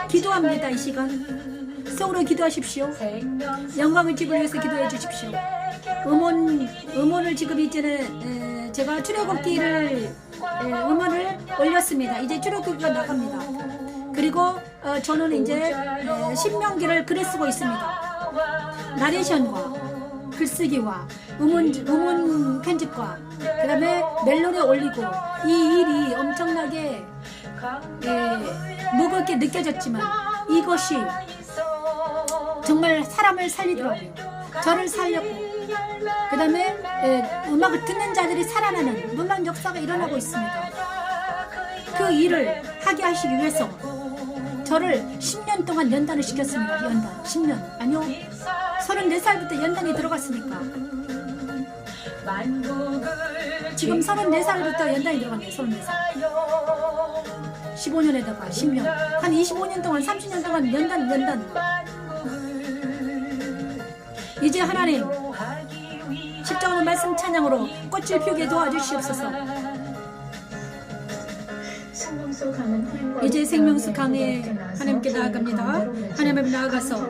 기도합니다. 이 시간 속으로 기도하십시오. 영광의 집을 위해서 기도해 주십시오. 음원을 지금 이제는 제가 출애굽기를 음원을 올렸습니다. 이제 출애굽기가 나갑니다. 그리고 저는 이제 신명기를 글을 쓰고 있습니다. 나레이션과 글쓰기와 음원 편집과 그 다음에 멜론에 올리고 이 일이 엄청나게 무겁게 느껴졌지만 이것이 정말 사람을 살리더라고요. 저를 살렸고 그 다음에 음악을 듣는 자들이 살아나는 놀라운 역사가 일어나고 있습니다. 그 일을 하게 하시기 위해서 저를 10년 동안 연단을 시켰습니다. 연단 10년 아니요 34살부터 연단이 들어갔으니까 지금 34살부터 연단이 들어갔네요. 34살 15년에다가 10년 한 25년 동안 30년 동안 연단 이제 하나님 십자가의 말씀 찬양으로 꽃을 피우게 도와주시옵소서. 이제 생명수 강에 하나님께 나아갑니다. 하나님 앞에 나아가서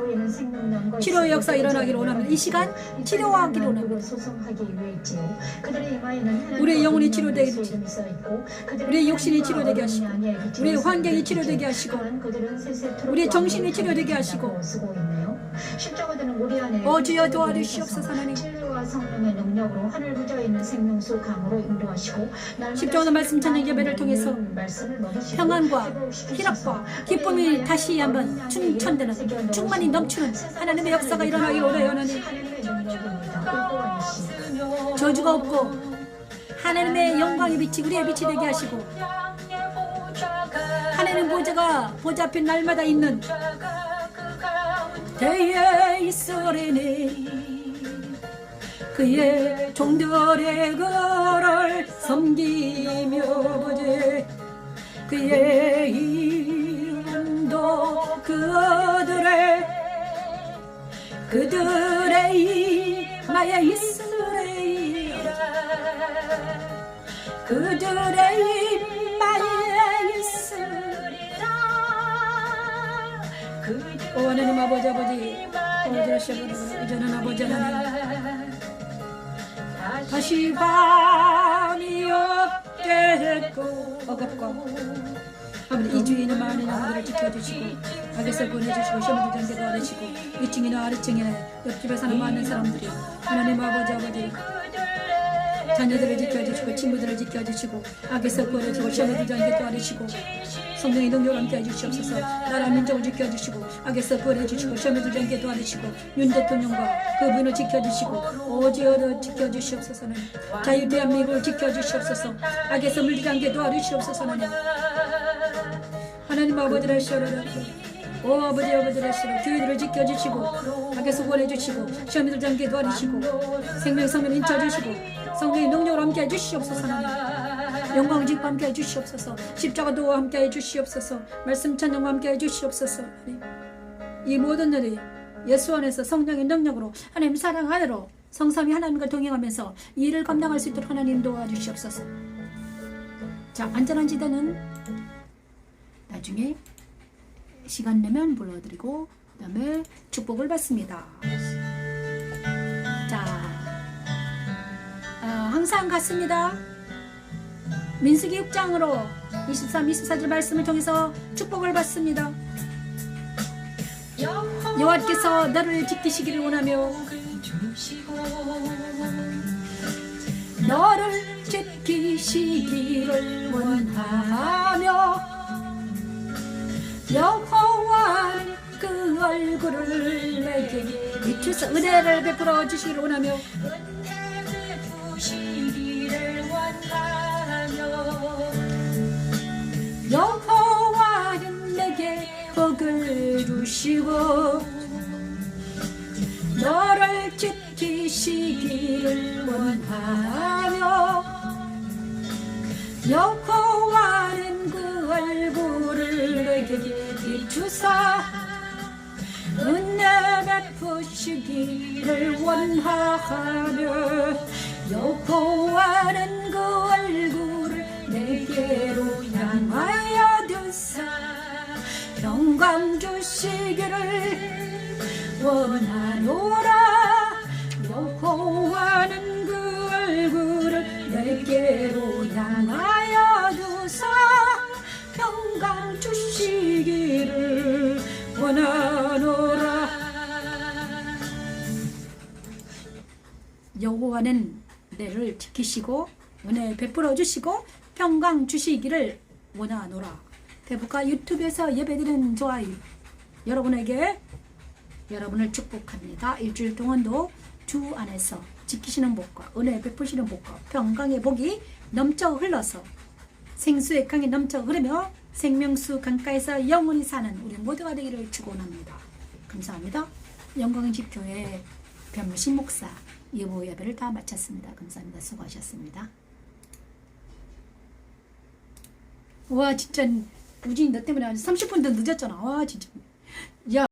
치료의 역사 일어나기를 원합니다. 이 시간 치료하기를 원합니다. 우리의 영혼이 치료되게 하시고 우리의 욕심이 치료되게 하시고 우리의 환경이 치료되게 하시고 우리의 정신이 치료되게 하시고 주여 도와주시옵소서. 하나님 성령의 능력으로 하늘 부저 있는 생명수 강으로 인도하시고 십자가의 말씀 찬양 예배를 통해서 평안과 희락과 기쁨이 다시 한번 충천되는 충만히 넘치는 하나님의 역사가 일어나기를 원해요. 하나님 저주가 없고 하나님의 영광의 빛이 우리의 빛이 되게 하시고 하나님 보좌 앞에 날마다 있는 대에 있으리니 그의 종들의 그를 섬기며 보지 그의 이름도 그들의 이마에 있으리라 그들의 이마에 있으리라 오 하나님 아버지 이제는 아버지 하나님 다시 밤이 없게 했고 어겁고 아버지 이 주에 있는 많은 영혼들을 지켜주시고 악에서 구원해주시고 시험을 전개도 하시고 위층이나 아래층이나 옆집에 사는 많은 사람들이 하나님 아버지 자녀들을 지켜주시고 친구들을 지켜주시고 악에서 구원해주시고 시험을 전개도 하시고 성령의 능력을 함께 해주시옵소서. 나라 민족을 지켜주시고 악에서 구원해주시고 시험을 전개도 하시고 윤 대통령과 그분을 지켜주시고 오지어를 지켜주시옵소서. 자유 대한민국을 지켜주시옵소서. 악에서 물들지 않게 도와주시옵소서. 하나님 아버지를 시원하라 오 아버지를 시원하라 교회들을 지켜주시고 악에서 구원해주시고 시험에 들지 않게 도와주시고 생명의 성령을 인쳐주시고 성령의 능력으로 함께 해주시옵소서. 영광을 짓고 함께 해주시옵소서. 십자가도 함께 해주시옵소서. 말씀 찬양과 함께 해주시옵소서. 이 모든 일이 예수 안에서 성령의 능력으로 하나님 사랑 안으로 성삼위 하나님과 동행하면서 이 일을 감당할 수 있도록 하나님 도와주시옵소서. 자, 안전한 지대는 나중에 시간 내면 불러드리고 그 다음에 축복을 받습니다. 자, 항상 같습니다. 민수기 6장으로 23, 24절 말씀을 통해서 축복을 받습니다. 여호와께서 너를 지키시기를 원하며 너를 지키시기를 원하며 여호와는 그 얼굴을 내게 비추사 은혜를 베풀어 주시기를 원하며 여호와는 내게 복을 주시고 너를 지키시기를 원하며 여호와는 그 얼굴을 내게 비추사 은혜 베푸시기를 원하하며 여호와는 그 얼굴을 내게로 향하여 두사 평강 주시기를 원하노라. 여호와는 그 얼굴을 내게로 향하여 두사 평강 주시기를 원하노라. 여호와는 내를 지키시고 은혜 베풀어 주시고 평강 주시기를 원하노라. 페북과 유튜브에서 예배드리는 좋아요 여러분에게 여러분을 축복합니다. 일주일 동안도 주 안에서 지키시는 복과 은혜 베푸시는 복과 평강의 복이 넘쳐 흘러서 생수의 강이 넘쳐 흐르며 생명수 강가에서 영원히 사는 우리 모두가 되기를 축원합니다. 감사합니다. 영광의 집교회 변무신 목사 예보 예배를 다 마쳤습니다. 감사합니다. 수고하셨습니다. 와 진짜 우진이 너 때문에 30분 더 늦었잖아. 와 진짜 야